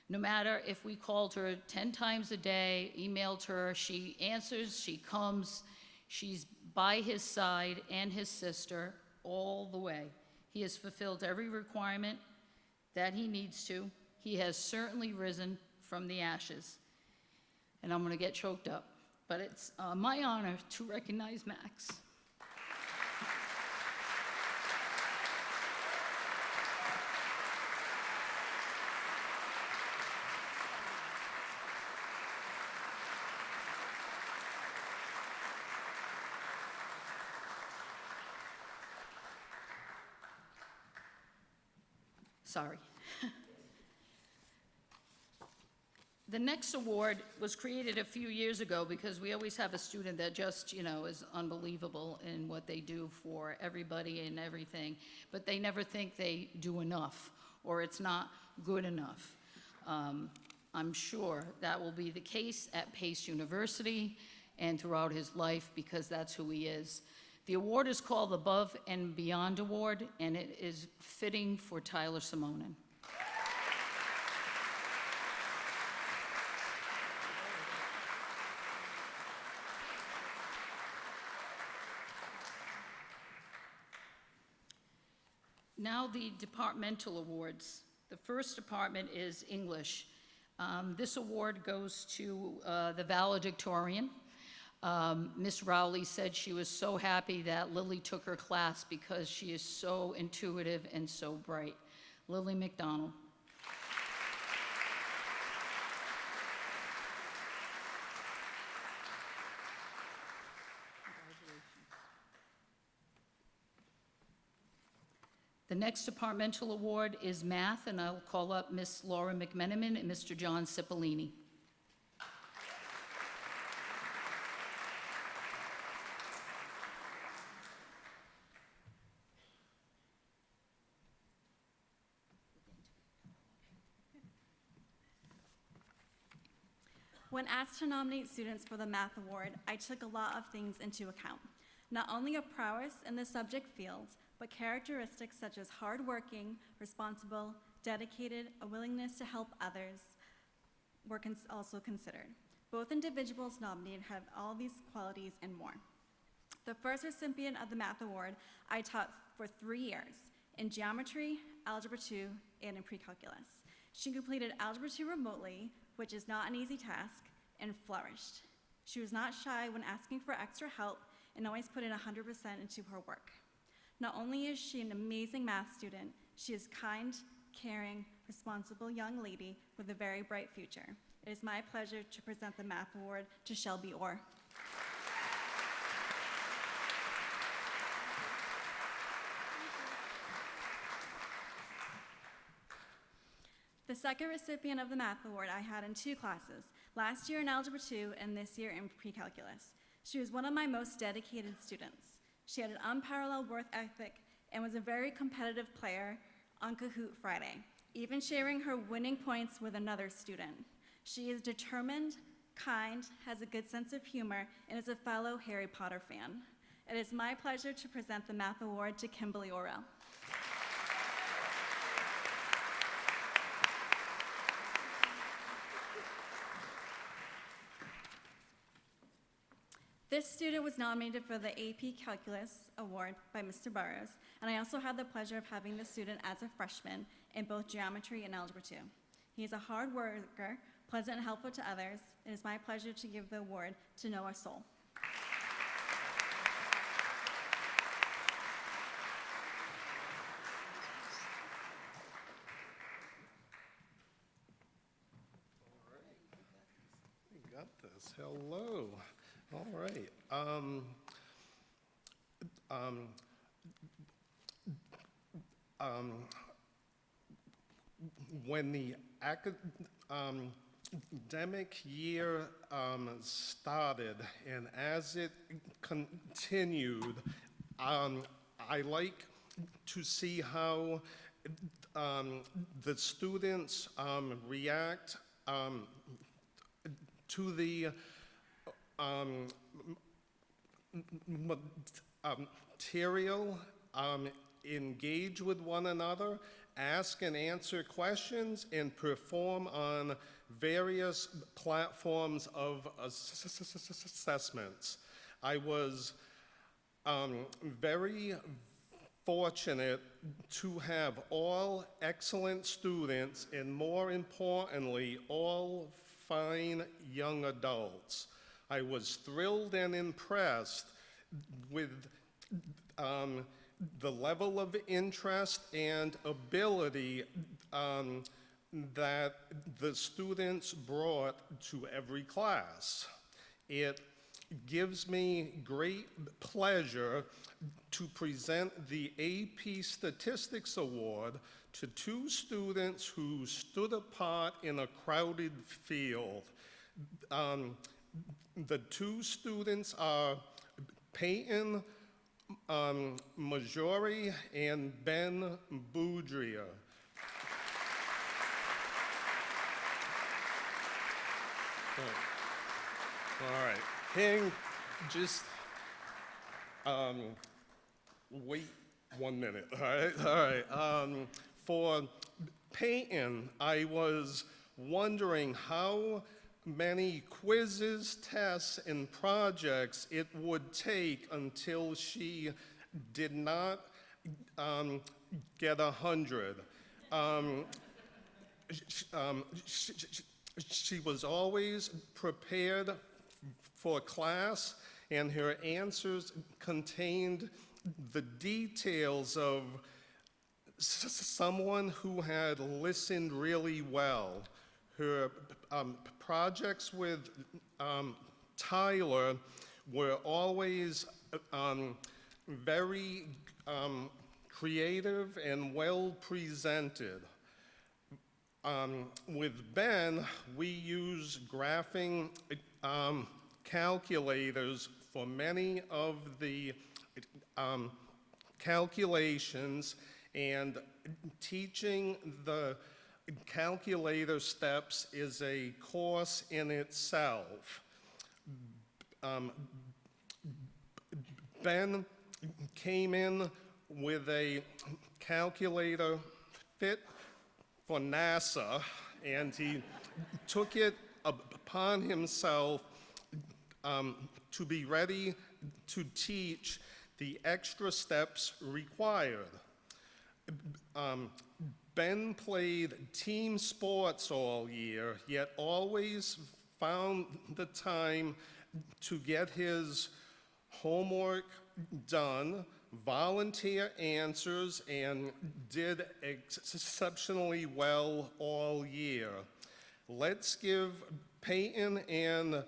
No matter if we called her 10 times a day, emailed her, she answers, she comes, she's by his side and his sister all the way. He has fulfilled every requirement that he needs to. He has certainly risen from the ashes. And I'm going to get choked up, but it's my honor to recognize Max. Sorry. The next award was created a few years ago because we always have a student that just, is unbelievable in what they do for everybody and everything, but they never think they do enough or it's not good enough. I'm sure that will be the case at Pace University and throughout his life because that's who he is. The award is called the Above and Beyond Award, and it is fitting for Tyler Simonin. Now the departmental awards. The first department is English. This award goes to the valedictorian. Miss Rowley said she was so happy that Lily took her class because she is so intuitive and so bright. Lily McDonald. The next departmental award is math, and I'll call up Miss Laura McMenamin and Mr. John Cipollini. When asked to nominate students for the Math Award, I took a lot of things into account. Not only a prowess in the subject fields, but characteristics such as hardworking, responsible, dedicated, a willingness to help others were also considered. Both individuals nominated have all these qualities and more. The first recipient of the Math Award I taught for 3 years in geometry, Algebra 2, and in pre-calculus. She completed Algebra 2 remotely, which is not an easy task, and flourished. She was not shy when asking for extra help and always put in 100% into her work. Not only is she an amazing math student, she is kind, caring, responsible young lady with a very bright future. It is my pleasure to present the Math Award to Shelby Orr. The second recipient of the Math Award I had in 2 classes, last year in Algebra 2 and this year in pre-calculus. She was one of my most dedicated students. She had an unparalleled work ethic and was a very competitive player on Kahoot Friday, even sharing her winning points with another student. She is determined, kind, has a good sense of humor, and is a fellow Harry Potter fan. It is my pleasure to present the Math Award to Kimberly Orrell. This student was nominated for the AP Calculus Award by Mr. Burrows, and I also had the pleasure of having the student as a freshman in both geometry and Algebra 2. He is a hard worker, pleasant and helpful to others. It is my pleasure to give the award to Noah Soul. We got this. Hello. All right. When the academic year started, and as it continued, I like to see how the students react to the material, engage with one another, ask and answer questions, and perform on various platforms of assessments. I was very fortunate to have all excellent students, and more importantly, all fine young adults. I was thrilled and impressed with the level of interest and ability that the students brought to every class. It gives me great pleasure to present the AP Statistics Award to two students who stood apart in a crowded field. The two students are Peyton Majori and Ben Boudria. All right, hang, just wait 1 minute, all right. For Peyton, I was wondering how many quizzes, tests, and projects it would take until she did not get 100. She was always prepared for class, and her answers contained the details of someone who had listened really well. Her projects with Tyler were always very creative and well presented. With Ben, we use graphing calculators for many of the calculations, and teaching the calculator steps is a course in itself. Ben came in with a calculator fit for NASA, and he took it upon himself to be ready to teach the extra steps required. Ben played team sports all year, yet always found the time to get his homework done, volunteer answers, and did exceptionally well all year. Let's give Peyton and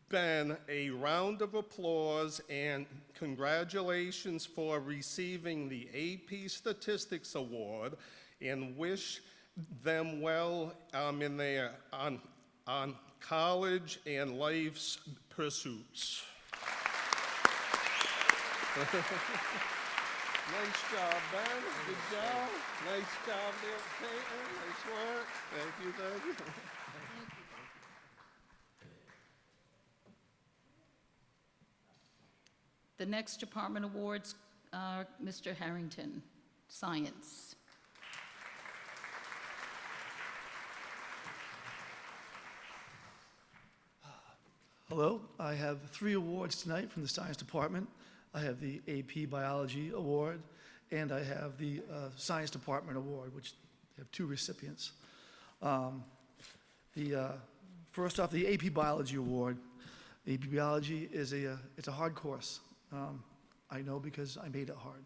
Ben a round of applause and congratulations for receiving the AP Statistics Award, and wish them well in their on college and life's pursuits. Nice job, Ben. Good job. Nice job there, Peyton. Nice work. Thank you, thank you. The next department awards are Mr. Harrington, Science. Hello, I have 3 awards tonight from the Science Department. I have the AP Biology Award, and I have the Science Department Award, which have 2 recipients. First off, the AP Biology Award. AP Biology is it's a hard course. I know because I made it hard.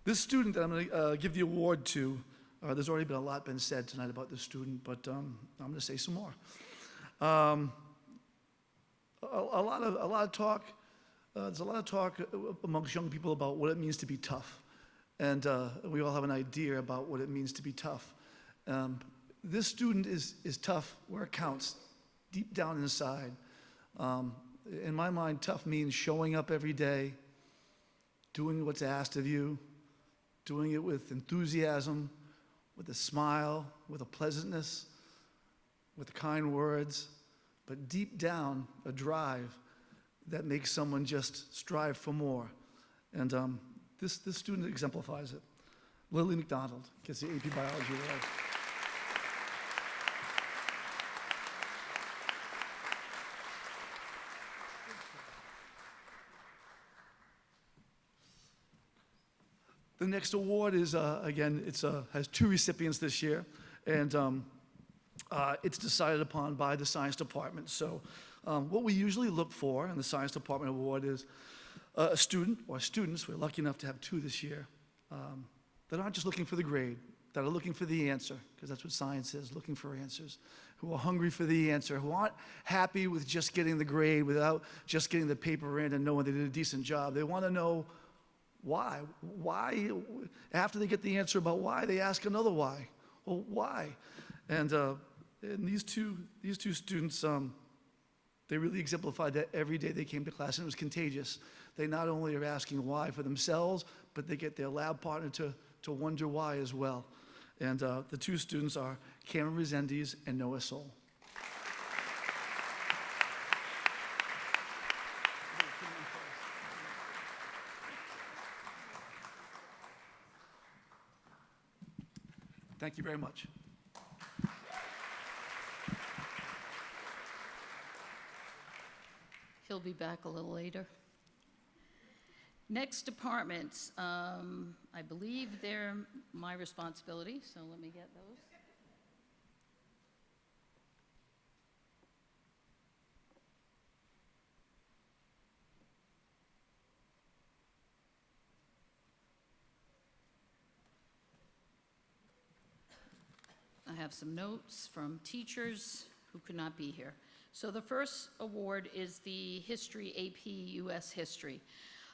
This student that I'm going to give the award to, there's already been a lot been said tonight about this student, but I'm going to say some more. A lot of talk. There's a lot of talk amongst young people about what it means to be tough, and we all have an idea about what it means to be tough. This student is tough where it counts, deep down inside. In my mind, tough means showing up every day, doing what's asked of you, doing it with enthusiasm, with a smile, with a pleasantness, with kind words, but deep down, a drive that makes someone just strive for more. And this student exemplifies it. Lily McDonald gets the AP Biology Award. The next award is, again, has 2 recipients this year, and it's decided upon by the Science Department. So what we usually look for in the Science Department Award is a student or students, we're lucky enough to have 2 this year, that aren't just looking for the grade, that are looking for the answer, because that's what science is, looking for answers, who are hungry for the answer, who aren't happy with just getting the grade without just getting the paper in and knowing they did a decent job. They want to know why. Why, after they get the answer about why, they ask another why. Well, why? And these two students, they really exemplified that every day they came to class, and it was contagious. They not only are asking why for themselves, but they get their lab partner to wonder why as well. And the 2 students are Cameron Resendiz and Noah Soul. Thank you very much. He'll be back a little later. Next departments, I believe they're my responsibility, so let me get those. I have some notes from teachers who could not be here. So the first award is the History AP US History.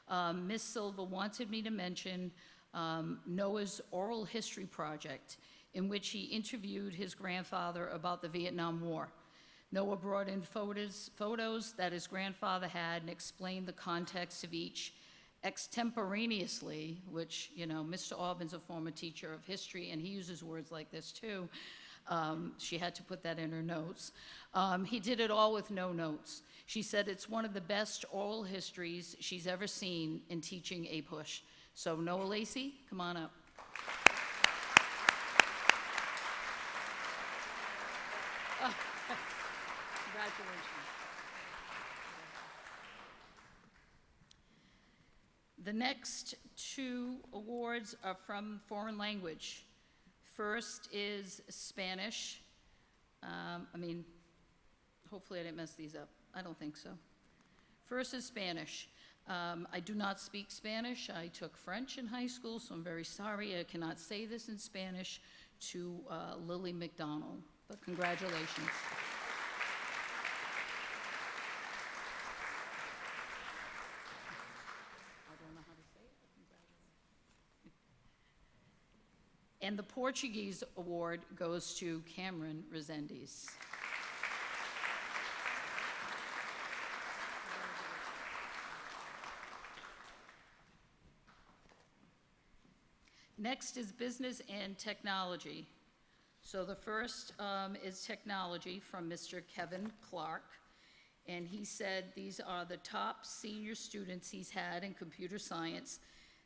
Ms. Silva wanted me to mention Noah's oral history project, in which he interviewed his grandfather about the Vietnam War. Noah brought in photos that his grandfather had and explained the context of each extemporaneously, which, you know, Mr. Aubin's a former teacher of history, and he uses words like this too. She had to put that in her notes. He did it all with no notes. She said it's one of the best oral histories she's ever seen in teaching APUSH. So Noah Lacey, come on up. Oh, congratulations. The next 2 awards are from foreign language. First is Spanish. Hopefully I didn't mess these up. I don't think so. First is Spanish. I do not speak Spanish. I took French in high school, so I'm very sorry I cannot say this in Spanish to Lily McDonald, but congratulations. I don't know how to say it, but congratulations. And the Portuguese award goes to Cameron Resendiz. Next is business and technology. So the first is technology from Mr. Kevin Clark. And he said these are the top senior students he's had in computer science.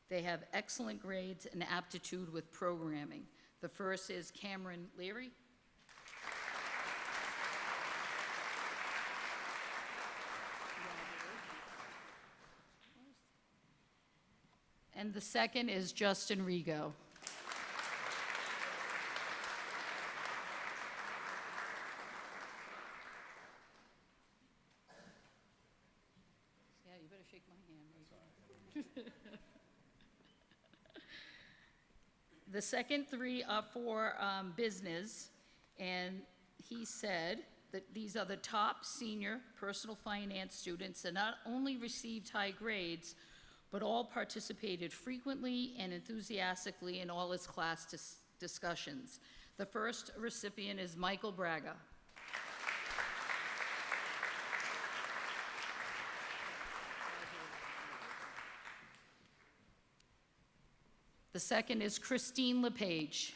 They have excellent grades and aptitude with programming. The first is Cameron Leary. And the second is Justin Rigo. Yeah, you better shake my hand. The second 3 are for business, and he said that these are the top senior personal finance students that not only received high grades, but all participated frequently and enthusiastically in all its class discussions. The first recipient is Michael Braga. The second is Christine LePage.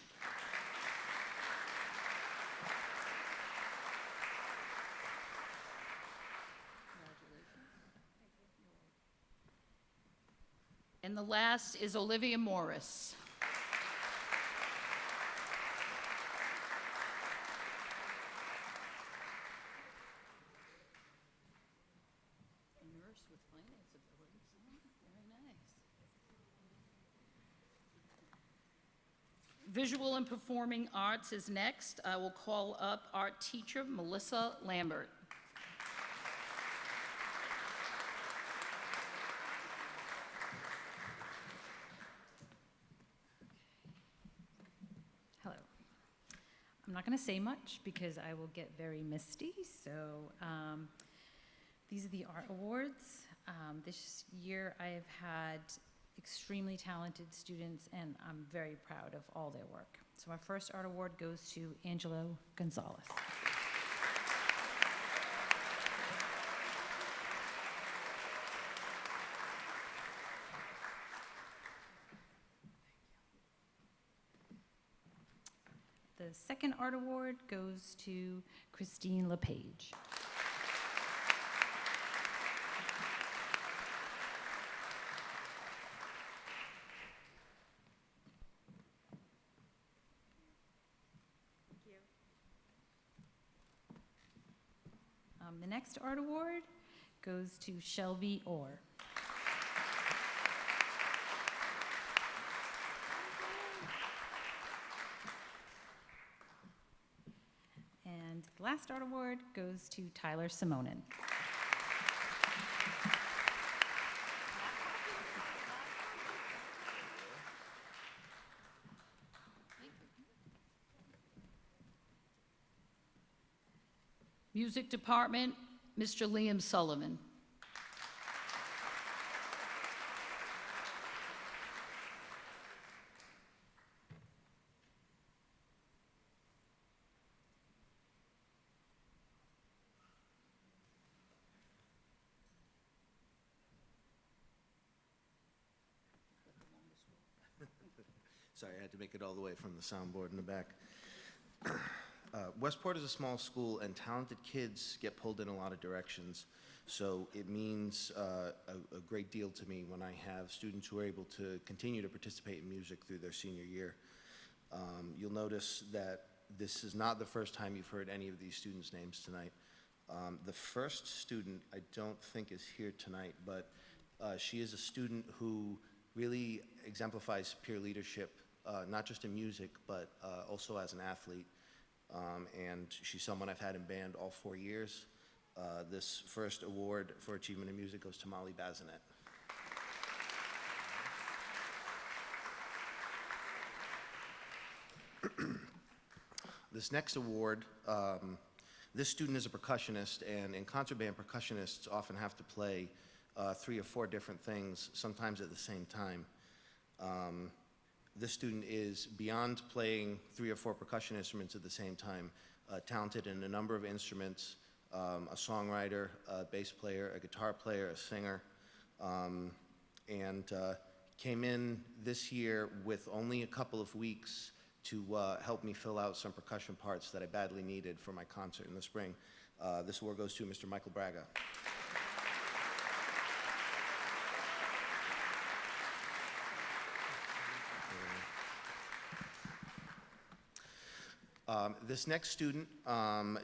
And the last is Olivia Morris. Nurse with finance abilities. Very nice. Visual and Performing Arts is next. I will call up art teacher Melissa Lambert. Hello. I'm not going to say much because I will get very misty. So these are the art awards. This year I have had extremely talented students, and I'm very proud of all their work. So our first art award goes to Angelo Gonzalez. The second art award goes to Christine LePage. The next art award goes to Shelby Orr. And the last art award goes to Tyler Simonin. Music Department, Mr. Liam Sullivan. Sorry, I had to make it all the way from the soundboard in the back. Westport is a small school, and talented kids get pulled in a lot of directions. So it means a great deal to me when I have students who are able to continue to participate in music through their senior year. You'll notice that this is not the first time you've heard any of these students' names tonight. The first student I don't think is here tonight, but she is a student who really exemplifies peer leadership, not just in music, but also as an athlete. And she's someone I've had in band all 4 years. This first award for achievement in music goes to Molly Bazinet. This next award, this student is a percussionist, and in concert band, percussionists often have to play 3 or 4 different things, sometimes at the same time. This student is, beyond playing 3 or 4 percussion instruments at the same time, talented in a number of instruments, a songwriter, a bass player, a guitar player, a singer, and came in this year with only a couple of weeks to help me fill out some percussion parts that I badly needed for my concert in the spring. This award goes to Mr. Michael Braga. This next student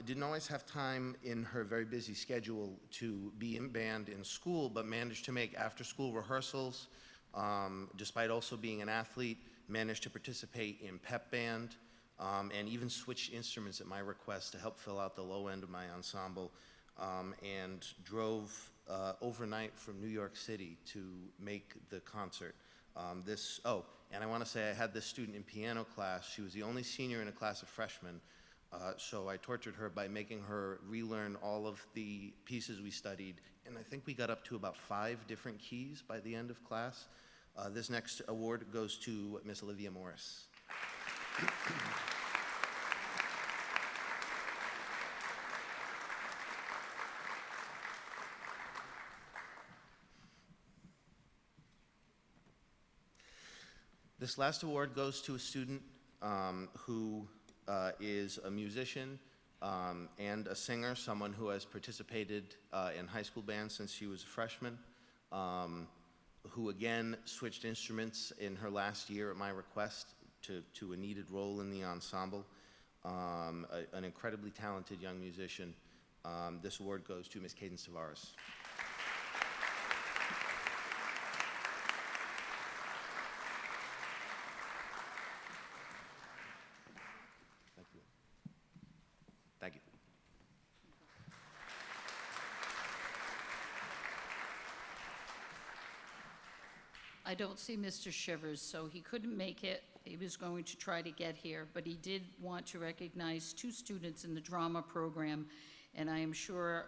didn't always have time in her very busy schedule to be in band in school, but managed to make after-school rehearsals, despite also being an athlete, managed to participate in pep band, and even switched instruments at my request to help fill out the low end of my ensemble, and drove overnight from New York City to make the concert. And I want to say I had this student in piano class. She was the only senior in a class of freshmen, So I tortured her by making her relearn all of the pieces we studied, and I think we got up to about 5 different keys by the end of class. This next award goes to Miss Olivia Morris. This last award goes to a student who is a musician and a singer, someone who has participated in high school bands since she was a freshman, who again switched instruments in her last year at my request to a needed role in the ensemble. An incredibly talented young musician. This award goes to Ms. Cadence Tavares. Thank you. I don't see Mr. Shivers, so he couldn't make it. He was going to try to get here, but he did want to recognize 2 students in the drama program, and I am sure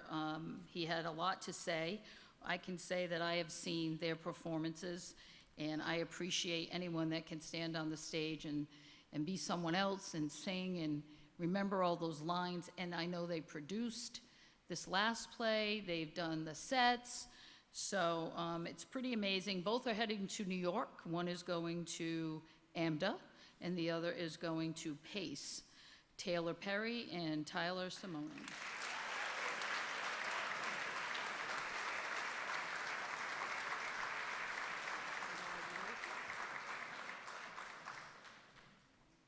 he had a lot to say. I can say that I have seen their performances, and I appreciate anyone that can stand on the stage and be someone else and sing and remember all those lines. And I know they produced this last play, they've done the sets, so it's pretty amazing. Both are heading to New York. One is going to AMDA, and the other is going to PACE. Taylor Perry and Tyler Simone.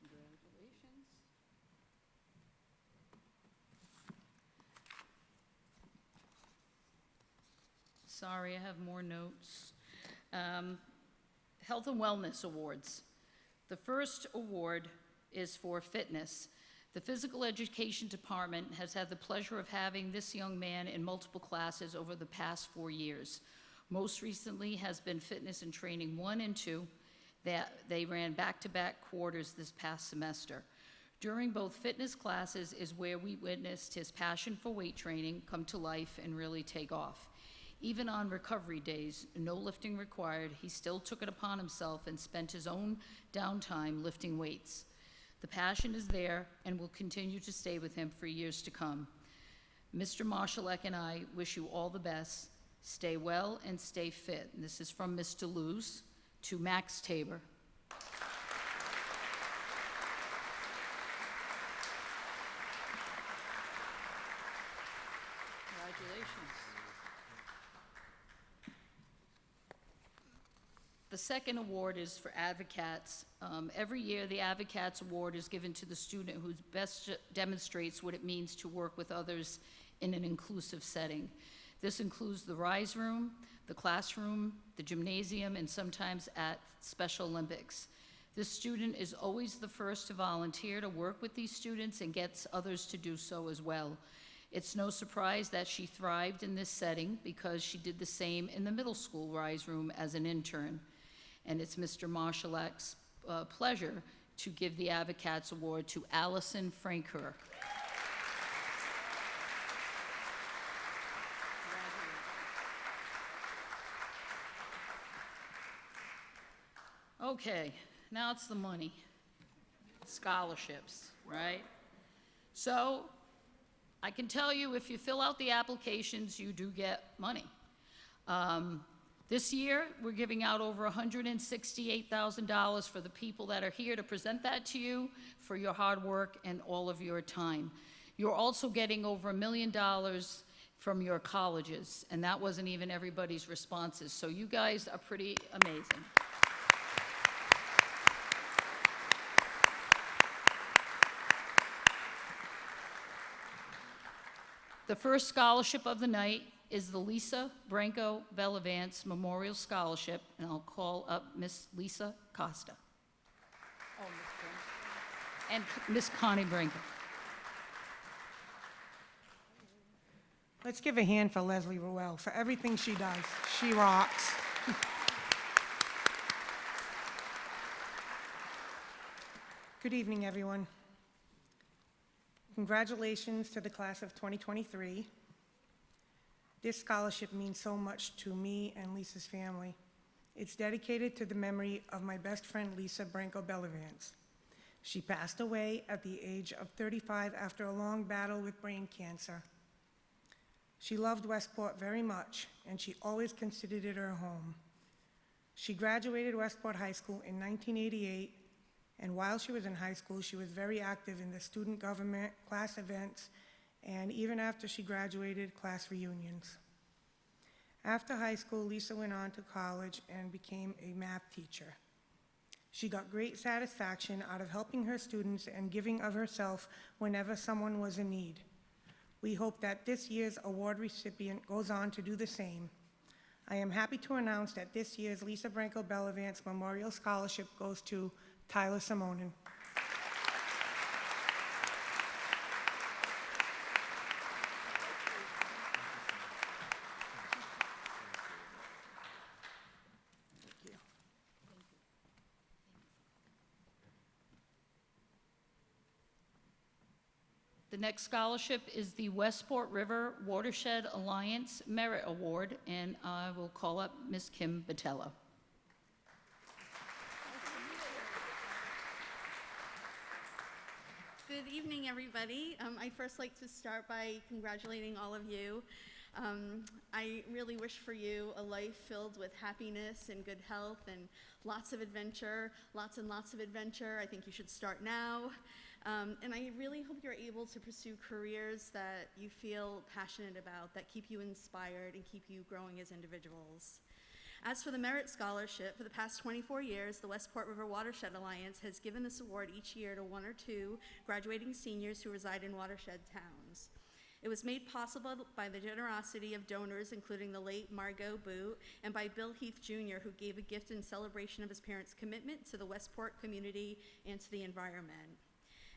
Congratulations. Sorry, I have more notes. Health and Wellness Awards. The first award is for fitness. The Physical Education Department has had the pleasure of having this young man in multiple classes over the past 4 years. Most recently has been Fitness and Training 1 and 2 that they ran back-to-back quarters this past semester. During both fitness classes is where we witnessed his passion for weight training come to life and really take off. Even on recovery days, no lifting required, he still took it upon himself and spent his own downtime lifting weights. The passion is there and will continue to stay with him for years to come. Mr. Marshalek and I wish you all the best. Stay well and stay fit. And this is from Mr. Luz to Max Tabor. Congratulations. The second award is for Advocats. Every year, the Advocats Award is given to the student who best demonstrates what it means to work with others in an inclusive setting. This includes the Rise Room, the classroom, the gymnasium, and sometimes at Special Olympics. This student is always the first to volunteer to work with these students and gets others to do so as well. It's no surprise that she thrived in this setting because she did the same in the middle school Rise Room as an intern. And it's Mr. Marshalek's pleasure to give the Advocats Award to Allison Franker. Okay, now it's the money. Scholarships, right? So, I can tell you if you fill out the applications, you do get money. This year, we're giving out over $168,000 for the people that are here to present that to you for your hard work and all of your time. You're also getting over $1 million from your colleges, and that wasn't even everybody's responses. So you guys are pretty amazing. The first scholarship of the night is the Lisa Branco Bellavance Memorial Scholarship, and I'll call up Miss Lisa Costa. Oh, Miss Branco. And Miss Connie Branco. Let's give a hand for Leslie Ruel for everything she does. She rocks. Good evening, everyone. Congratulations to the class of 2023. This scholarship means so much to me and Lisa's family. It's dedicated to the memory of my best friend, Lisa Branco Bellavance. She passed away at the age of 35 after a long battle with brain cancer. She loved Westport very much, and she always considered it her home. She graduated Westport High School in 1988, and while she was in high school, she was very active in the student government, class events, and even after she graduated, class reunions. After high school, Lisa went on to college and became a math teacher. She got great satisfaction out of helping her students and giving of herself whenever someone was in need. We hope that this year's award recipient goes on to do the same. I am happy to announce that this year's Lisa Branco Bellavance Memorial Scholarship goes to Tyler Simonin. The next scholarship is the Westport River Watershed Alliance Merit Award, and I will call up Ms. Kim Botello. Good evening, everybody. I'd first like to start by congratulating all of you. I really wish for you a life filled with happiness and good health and lots of adventure, lots and lots of adventure. I think you should start now. And I really hope you're able to pursue careers that you feel passionate about, that keep you inspired and keep you growing as individuals. As for the Merit Scholarship, for the past 24 years, the Westport River Watershed Alliance has given this award each year to one or two graduating seniors who reside in watershed towns. It was made possible by the generosity of donors, including the late Margot Boot, and by Bill Heath Jr., who gave a gift in celebration of his parents' commitment to the Westport community and to the environment.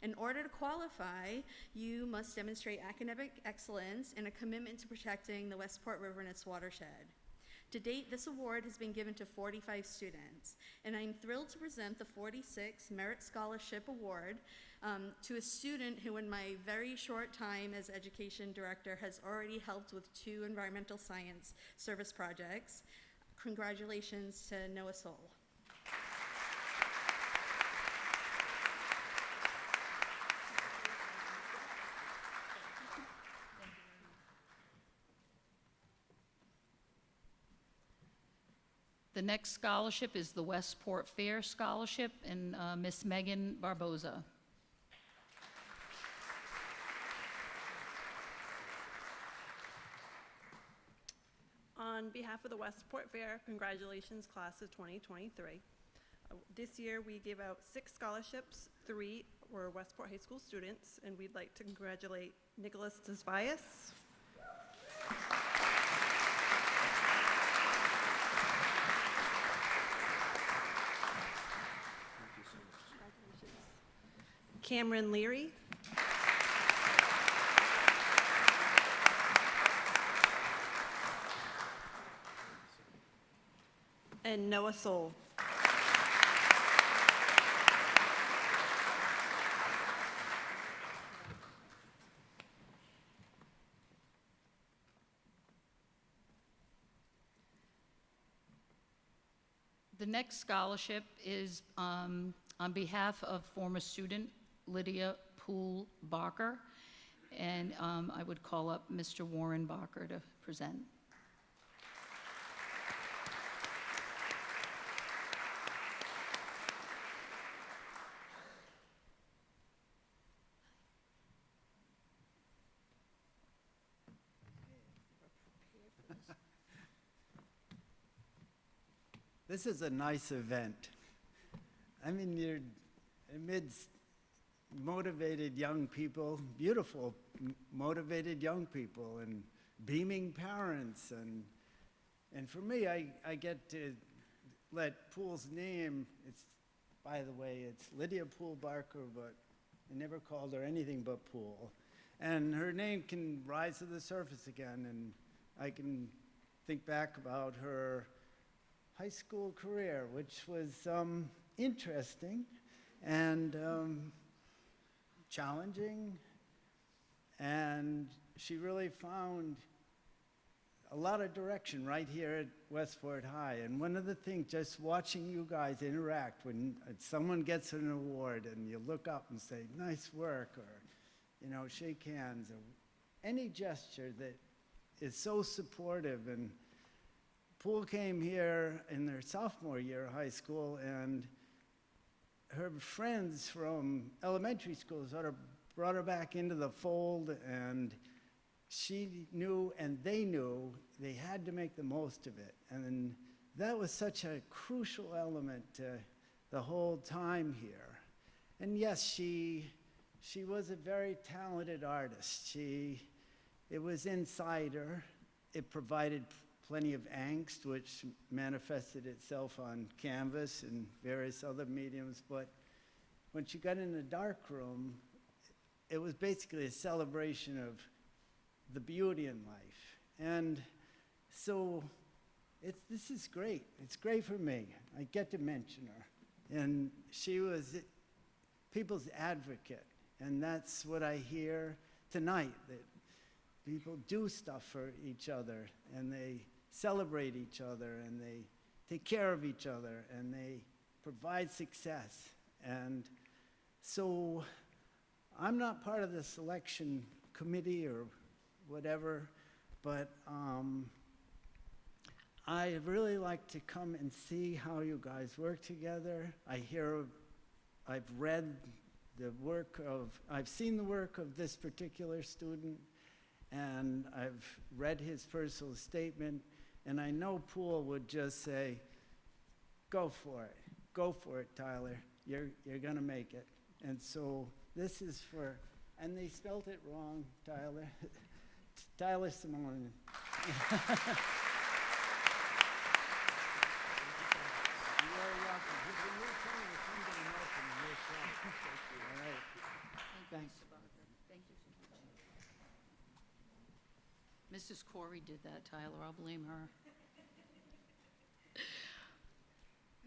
In order to qualify, you must demonstrate academic excellence and a commitment to protecting the Westport River and its watershed. To date, this award has been given to 45 students, and I'm thrilled to present the 46th Merit Scholarship Award to a student who, in my very short time as education director, has already helped with 2 environmental science service projects. Congratulations to Noah Soul. The next scholarship is the Westport Fair Scholarship, and Miss Megan Barboza. On behalf of the Westport Fair, congratulations, class of 2023. This year, we gave out 6 scholarships. 3 were Westport High School students, and we'd like to congratulate Nicholas Desvias, Cameron Leary, and Noah Soul. The next scholarship is on behalf of former student Lydia Poole Barker, and I would call up Mr. Warren Barker to present. This is a nice event. I mean, you're amidst motivated young people, beautiful, motivated young people, and beaming parents. And for me, I get to let Poole's name, by the way, it's Lydia Poole Barker, but I never called her anything but Poole. And her name can rise to the surface again, and I can think back about her high school career, which was interesting and challenging, and she really found a lot of direction right here at Westport High. And one of the things, just watching you guys interact when someone gets an award and you look up and say, nice work, or, shake hands, or any gesture that is so supportive. And Poole came here in their sophomore year of high school, and her friends from elementary school sort of brought her back into the fold, and she knew and they knew they had to make the most of it. And that was such a crucial element to the whole time here. And yes, she was a very talented artist. It was inside her. It provided plenty of angst, which manifested itself on canvas and various other mediums. But when she got in the dark room, it was basically a celebration of the beauty in life. And so this is great. It's great for me. I get to mention her. And she was people's advocate. And that's what I hear tonight, that people do stuff for each other, and they celebrate each other, and they take care of each other, and they provide success. And so I'm not part of the selection committee or whatever, but I really like to come and see how you guys work together. I've read the work I've seen the work of this particular student, and I've read his personal statement, and I know Poole would just say, go for it, Tyler, you're gonna make it. And so this is for, and they spelled it wrong, Tyler. Tyler Simone. Thanks. Thank you so much. Mrs. Corey did that, Tyler. I'll blame her.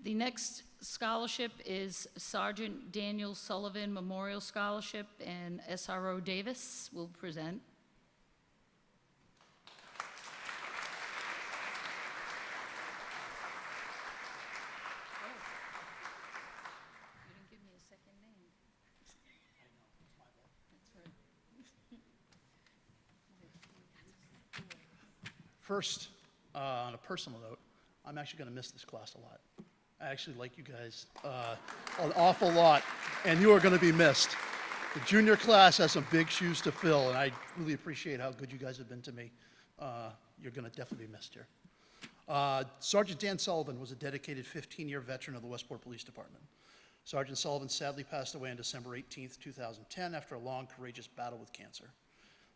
The next scholarship is Sergeant Daniel Sullivan Memorial Scholarship, and SRO Davis will present. First, on a personal note, I'm actually going to miss this class a lot. I actually like you guys an awful lot, and you are going to be missed. The junior class has some big shoes to fill, and I really appreciate how good you guys have been to me. You're going to definitely be missed here. Sergeant Dan Sullivan was a dedicated 15-year veteran of the Westport Police Department. Sergeant Sullivan sadly passed away on December 18th, 2010, after a long, courageous battle with cancer.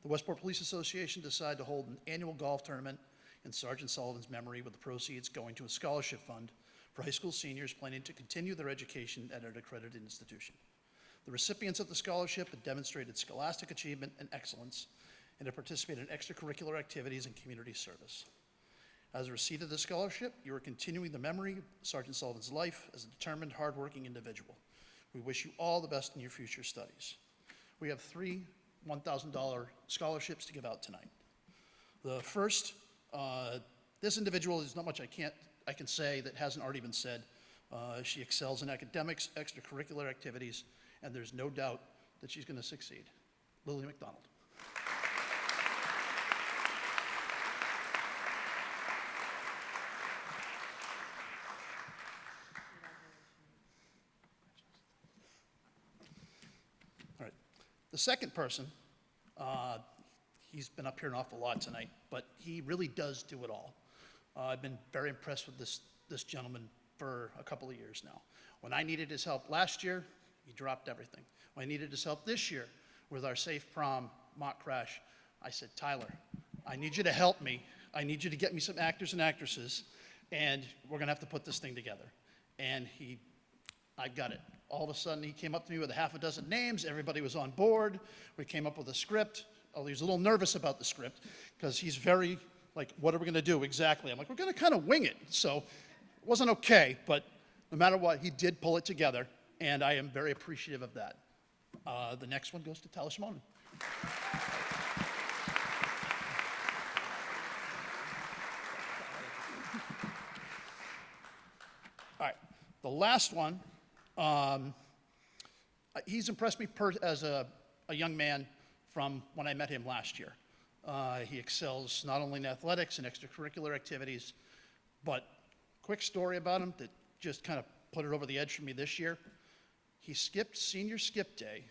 The Westport Police Association decided to hold an annual golf tournament in Sergeant Sullivan's memory, with the proceeds going to a scholarship fund for high school seniors planning to continue their education at an accredited institution. The recipients of the scholarship had demonstrated scholastic achievement and excellence, and had participated in extracurricular activities and community service. As a receipt of the scholarship, you are continuing the memory of Sergeant Sullivan's life as a determined, hardworking individual. We wish you all the best in your future studies. We have 3 $1,000 scholarships to give out tonight. The first, this individual, there's not much I can say that hasn't already been said. She excels in academics, extracurricular activities, and there's no doubt that she's going to succeed. Lily McDonald. All right. The second person, he's been up here an awful lot tonight, but he really does do it all. I've been very impressed with this gentleman for a couple of years now. When I needed his help last year, he dropped everything. When I needed his help this year with our Safe Prom mock crash, I said, Tyler, I need you to help me. I need you to get me some actors and actresses, and we're gonna have to put this thing together. And I got it. All of a sudden, he came up to me with a half a dozen names. Everybody was on board. We came up with a script. Oh, he was a little nervous about the script because he's very, like, what are we going to do exactly? I'm like, we're going to kind of wing it. So it wasn't okay, but no matter what, he did pull it together, and I am very appreciative of that. The next one goes to Tyler Simone. right, the last one, he's impressed me as a young man from when I met him last year. He excels not only in athletics and extracurricular activities, but quick story about him that just kind of put it over the edge for me this year. He skipped senior skip day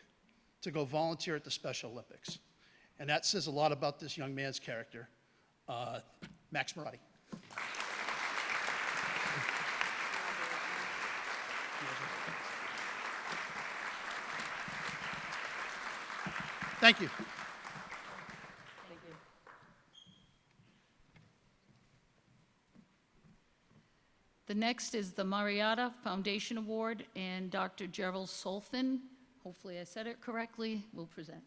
to go volunteer at the Special Olympics. And that says a lot about this young man's character. Max Moratti. Thank you. The next is the Marietta Foundation Award, and Dr. Gerald Solfin, hopefully I said it correctly, will present.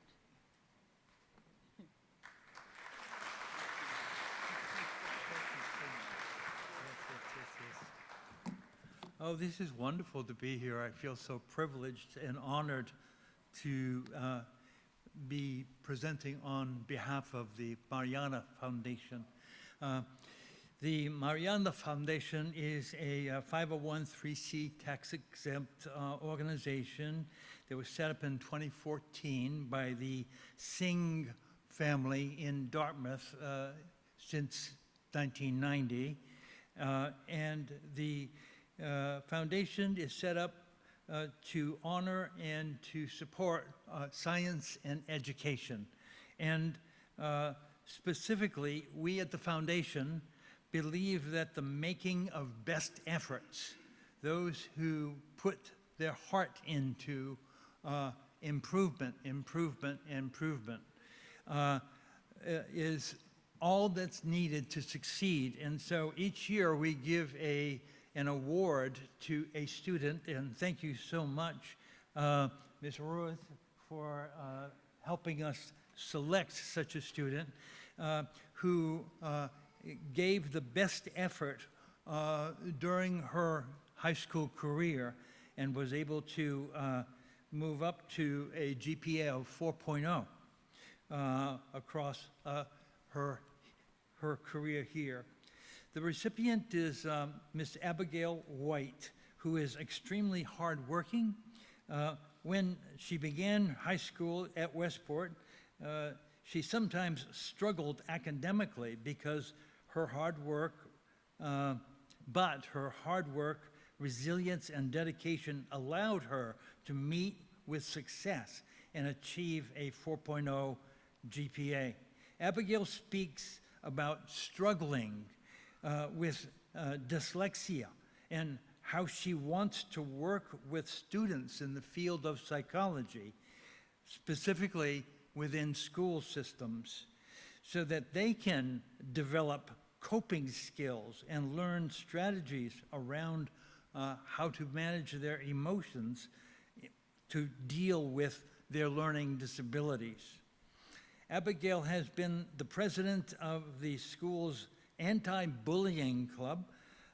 Oh, this is wonderful to be here. I feel so privileged and honored to be presenting on behalf of the Mariana Foundation. The Mariana Foundation is a 501(c)(3) tax-exempt organization that was set up in 2014 by the Singh family in Dartmouth since 1990. And the foundation is set up to honor and to support science and education. And specifically, we at the foundation believe that the making of best efforts, those who put their heart into improvement, is all that's needed to succeed. And so each year we give an award to a student, and thank you so much, Ms. Ruth, for helping us select such a student who gave the best effort during her high school career and was able to move up to a GPA of 4.0 across her career here. The recipient is Miss Abigail White, who is extremely hardworking. When she began high school at Westport, she sometimes struggled academically because her hard work, resilience, and dedication allowed her to meet with success and achieve a 4.0 GPA. Abigail speaks about struggling with dyslexia and how she wants to work with students in the field of psychology, specifically within school systems, so that they can develop coping skills and learn strategies around how to manage their emotions to deal with their learning disabilities. Abigail has been the president of the school's anti-bullying club,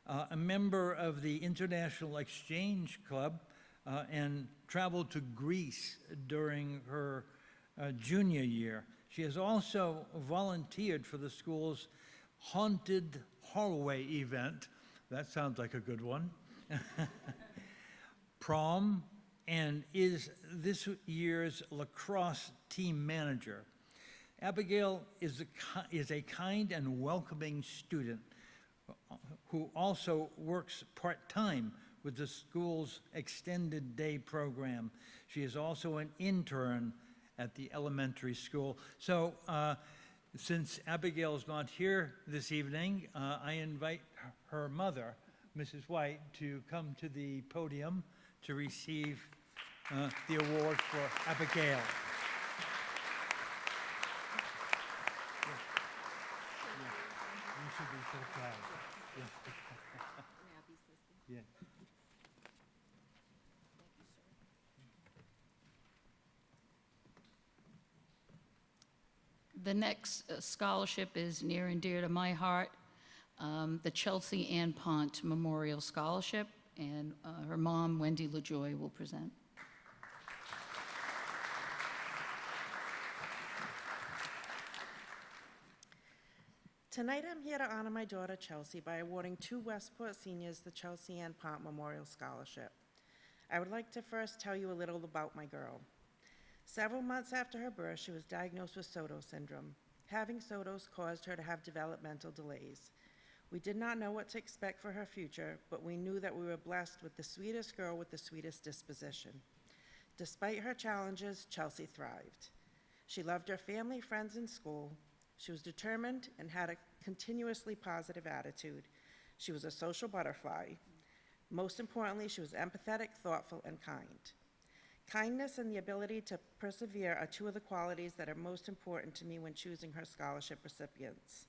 a member of the International Exchange Club, and traveled to Greece during her junior year. She has also volunteered for the school's Haunted Hallway event. That sounds like a good one. Prom, and is this year's lacrosse team manager. Abigail is a kind and welcoming student who also works part-time with the school's extended day program. She is also an intern at the elementary school. So since Abigail is not here this evening, I invite her mother, Mrs. White, to come to the podium to receive the award for Abigail. You should be so proud. Yeah. The next scholarship is near and dear to my heart, the Chelsea Ann Pont Memorial Scholarship, and her mom, Wendy LaJoy, will present. Tonight, I'm here to honor my daughter Chelsea by awarding 2 Westport seniors the Chelsea Ann Pont Memorial Scholarship. I would like to first tell you a little about my girl. Several months after her birth, she was diagnosed with Sotos syndrome. Having Sotos caused her to have developmental delays. We did not know what to expect for her future, but we knew that we were blessed with the sweetest girl with the sweetest disposition. Despite her challenges, Chelsea thrived. She loved her family, friends, and school. She was determined and had a continuously positive attitude. She was a social butterfly. Most importantly, she was empathetic, thoughtful, and kind. Kindness and the ability to persevere are 2 of the qualities that are most important to me when choosing her scholarship recipients.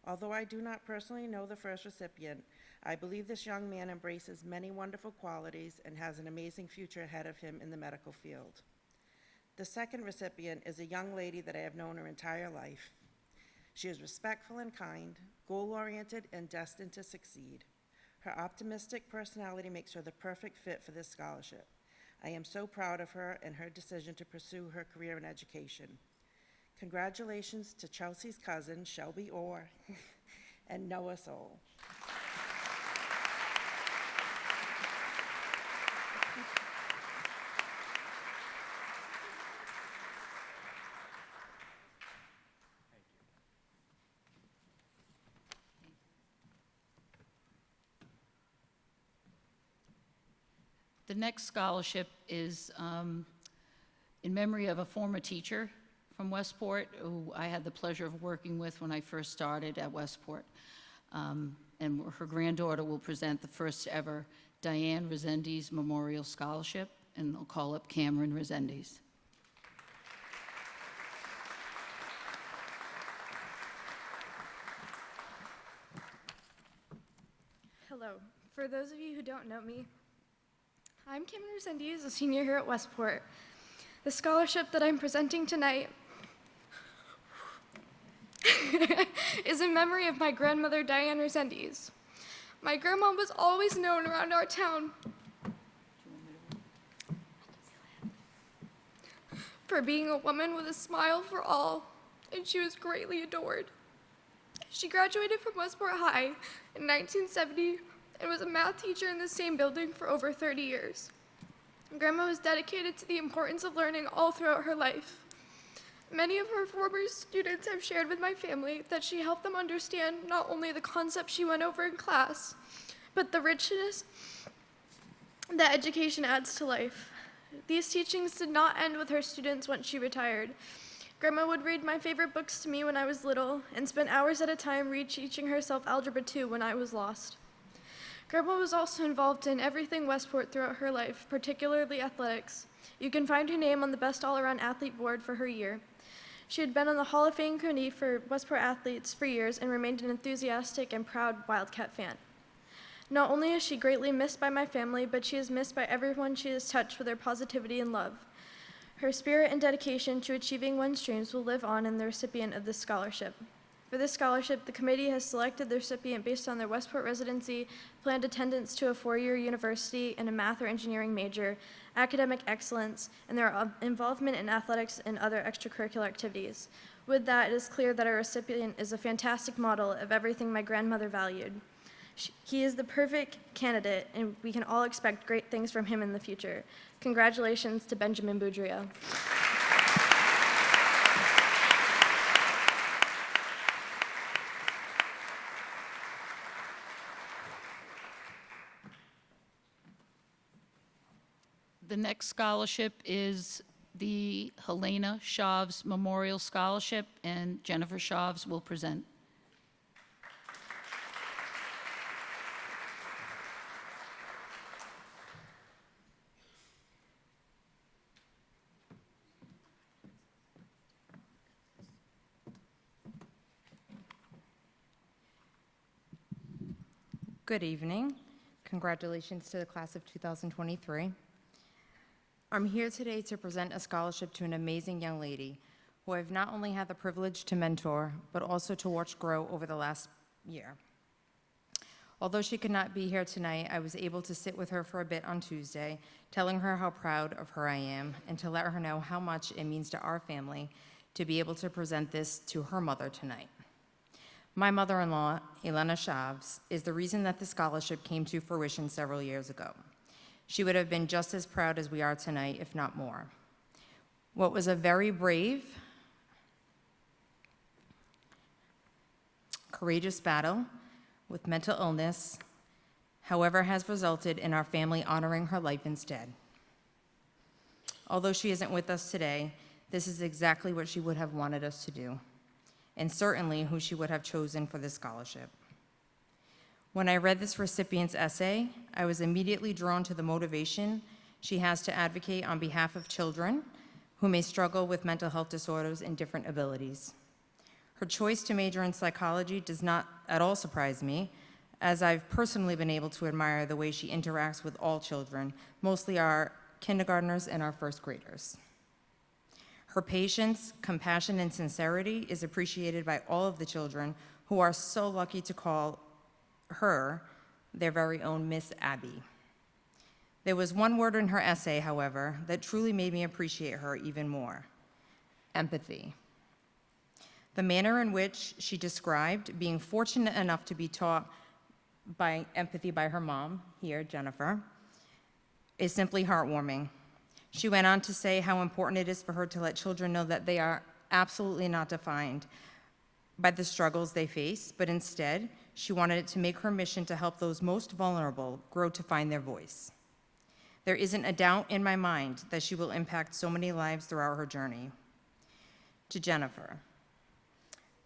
Although I do not personally know the first recipient, I believe this young man embraces many wonderful qualities and has an amazing future ahead of him in the medical field. The second recipient is a young lady that I have known her entire life. She is respectful and kind, goal-oriented, and destined to succeed. Her optimistic personality makes her the perfect fit for this scholarship. I am so proud of her and her decision to pursue her career in education. Congratulations to Chelsea's cousin, Shelby Orr, and Noah Soul. The next scholarship is in memory of a former teacher from Westport who I had the pleasure of working with when I first started at Westport. And her granddaughter will present the first ever Diane Resendiz Memorial Scholarship, and they'll call up Cameron Resendiz. Hello. For those of you who don't know me, I'm Cameron Resendiz, a senior here at Westport. The scholarship that I'm presenting tonight is in memory of my grandmother, Diane Resendiz. My grandma was always known around our town for being a woman with a smile for all, and she was greatly adored. She graduated from Westport High in 1970 and was a math teacher in the same building for over 30 years. Grandma was dedicated to the importance of learning all throughout her life. Many of her former students have shared with my family that she helped them understand not only the concepts she went over in class, but the richness that education adds to life. These teachings did not end with her students once she retired. Grandma would read my favorite books to me when I was little and spent hours at a time teaching herself Algebra 2 when I was lost. Grandma was also involved in everything Westport throughout her life, particularly athletics. You can find her name on the Best All-Around Athlete board for her year. She had been on the Hall of Fame committee for Westport athletes for years and remained an enthusiastic and proud Wildcat fan. Not only is she greatly missed by my family, but she is missed by everyone she has touched with her positivity and love. Her spirit and dedication to achieving one's dreams will live on in the recipient of this scholarship. For this scholarship, the committee has selected the recipient based on their Westport residency, planned attendance to a 4-year university and a math or engineering major, academic excellence, and their involvement in athletics and other extracurricular activities. With that, it is clear that our recipient is a fantastic model of everything my grandmother valued. He is the perfect candidate, and we can all expect great things from him in the future. Congratulations to Benjamin Boudria. The next scholarship is the Helena Shavs Memorial Scholarship, and Jennifer Shavs will present. Good evening. Congratulations to the class of 2023. I'm here today to present a scholarship to an amazing young lady who I've not only had the privilege to mentor, but also to watch grow over the last year. Although she could not be here tonight, I was able to sit with her for a bit on Tuesday, telling her how proud of her I am, and to let her know how much it means to our family to be able to present this to her mother tonight. My mother-in-law, Elena Shavs, is the reason that the scholarship came to fruition several years ago. She would have been just as proud as we are tonight, if not more. What was a very brave, courageous battle with mental illness, however, has resulted in our family honoring her life instead. Although she isn't with us today, this is exactly what she would have wanted us to do, and certainly who she would have chosen for this scholarship. When I read this recipient's essay, I was immediately drawn to the motivation she has to advocate on behalf of children who may struggle with mental health disorders and different abilities. Her choice to major in psychology does not at all surprise me, as I've personally been able to admire the way she interacts with all children, mostly our kindergartners and our first graders. Her patience, compassion, and sincerity is appreciated by all of the children who are so lucky to call her their very own Miss Abby. There was one word in her essay, however, that truly made me appreciate her even more: empathy. The manner in which she described being fortunate enough to be taught by empathy by her mom, here, Jennifer, is simply heartwarming. She went on to say how important it is for her to let children know that they are absolutely not defined by the struggles they face, but instead, she wanted it to make her mission to help those most vulnerable grow to find their voice. There isn't a doubt in my mind that she will impact so many lives throughout her journey. To Jennifer,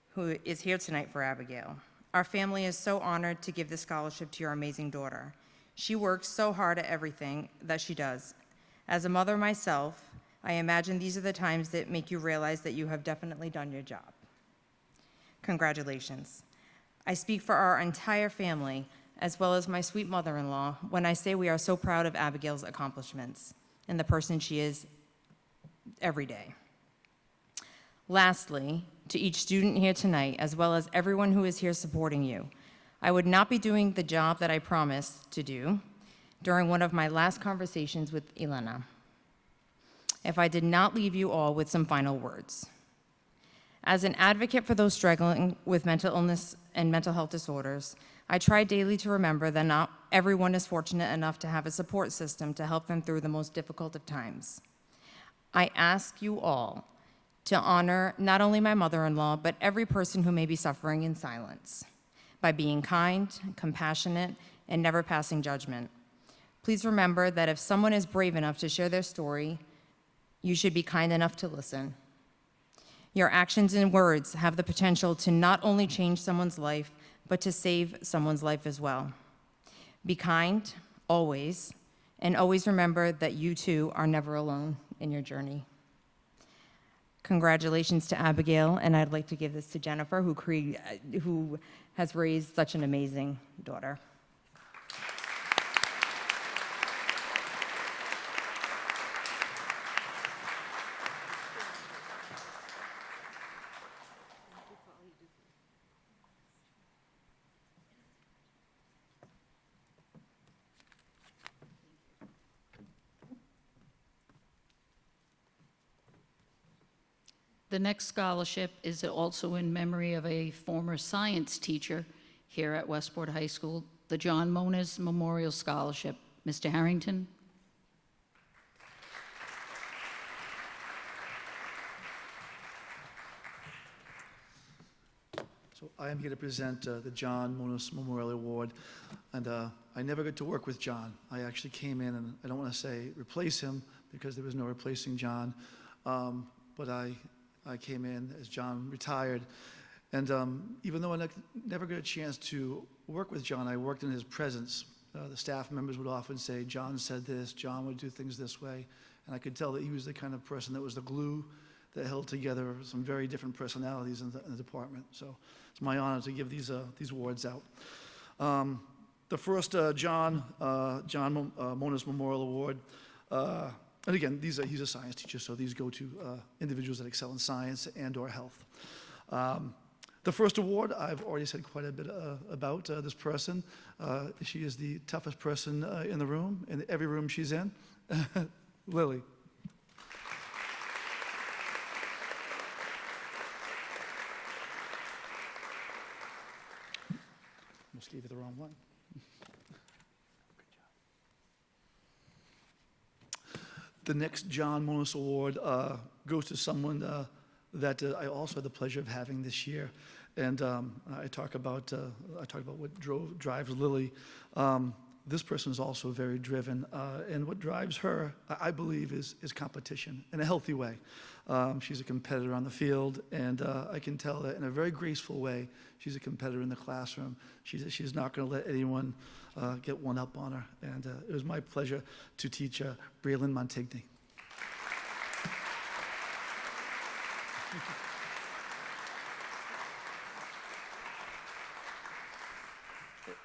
who is here tonight for Abigail, our family is so honored to give this scholarship to your amazing daughter. She works so hard at everything that she does. As a mother myself, I imagine these are the times that make you realize that you have definitely done your job. Congratulations. I speak for our entire family, as well as my sweet mother-in-law, when I say we are so proud of Abigail's accomplishments and the person she is every day. Lastly, to each student here tonight, as well as everyone who is here supporting you, I would not be doing the job that I promised to do during one of my last conversations with Elena if I did not leave you all with some final words. As an advocate for those struggling with mental illness and mental health disorders, I try daily to remember that not everyone is fortunate enough to have a support system to help them through the most difficult of times. I ask you all to honor not only my mother-in-law, but every person who may be suffering in silence by being kind, compassionate, and never passing judgment. Please remember that if someone is brave enough to share their story, you should be kind enough to listen. Your actions and words have the potential to not only change someone's life, but to save someone's life as well. Be kind, always, and always remember that you too are never alone in your journey. Congratulations to Abigail, and I'd like to give this to Jennifer, who has raised such an amazing daughter. The next scholarship is also in memory of a former science teacher here at Westport High School, the John Moniz Memorial Scholarship. Mr. Harrington. So I am here to present the John Moniz Memorial Award, and I never got to work with John. I actually came in, and I don't want to say replace him, because there was no replacing John, but I came in as John retired, and even though I never got a chance to work with John, I worked in his presence. The staff members would often say, John said this, John would do things this way, and I could tell that he was the kind of person that was the glue that held together some very different personalities in the department. So it's my honor to give these awards out. The first John Moniz Memorial Award, and again, he's a science teacher, so these go to individuals that excel in science and or health. The first award, I've already said quite a bit about this person. She is the toughest person in the room, in every room she's in. Lily. gave you the wrong one. The next John Monos Award goes to someone that I also had the pleasure of having this year. And I talk about what drives Lily. This person is also very driven, and what drives her, I believe, is competition in a healthy way. She's a competitor on the field, and I can tell that in a very graceful way, she's a competitor in the classroom. She's not going to let anyone get one up on her, and it was my pleasure to teach Braylon Montigny.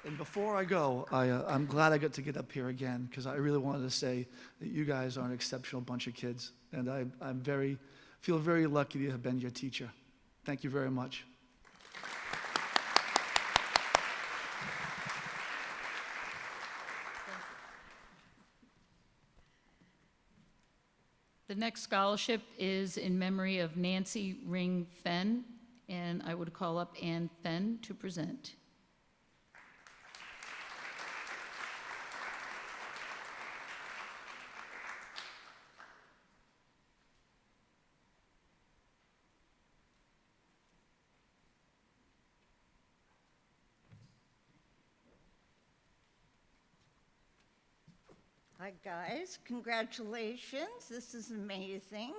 And before I go, I'm glad I got to get up here again, because I really wanted to say that you guys are an exceptional bunch of kids, and I feel very lucky to have been your teacher. Thank you very much. The next scholarship is in memory of Nancy Ring Fenn, and I would call up Ann Fenn to present. Hi, guys. Congratulations. This is amazing.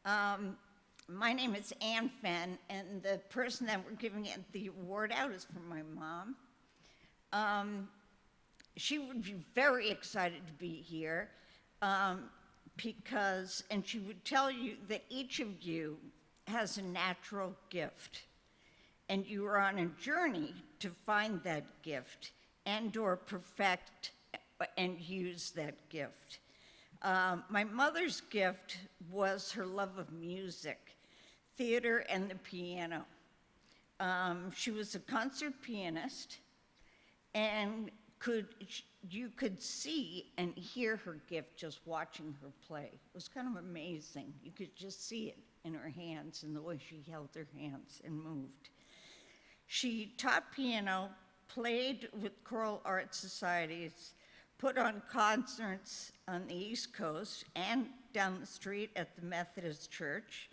My name is Ann Fenn, and the person that we're giving the award out is from my mom. She would be very excited to be here because, and she would tell you that each of you has a natural gift, and you are on a journey to find that gift and/or perfect and use that gift. My mother's gift was her love of music, theater, and the piano. She was a concert pianist, and you could see and hear her gift just watching her play. It was kind of amazing. You could just see it in her hands and the way she held her hands and moved. She taught piano, played with choral art societies, put on concerts on the East Coast and down the street at the Methodist Church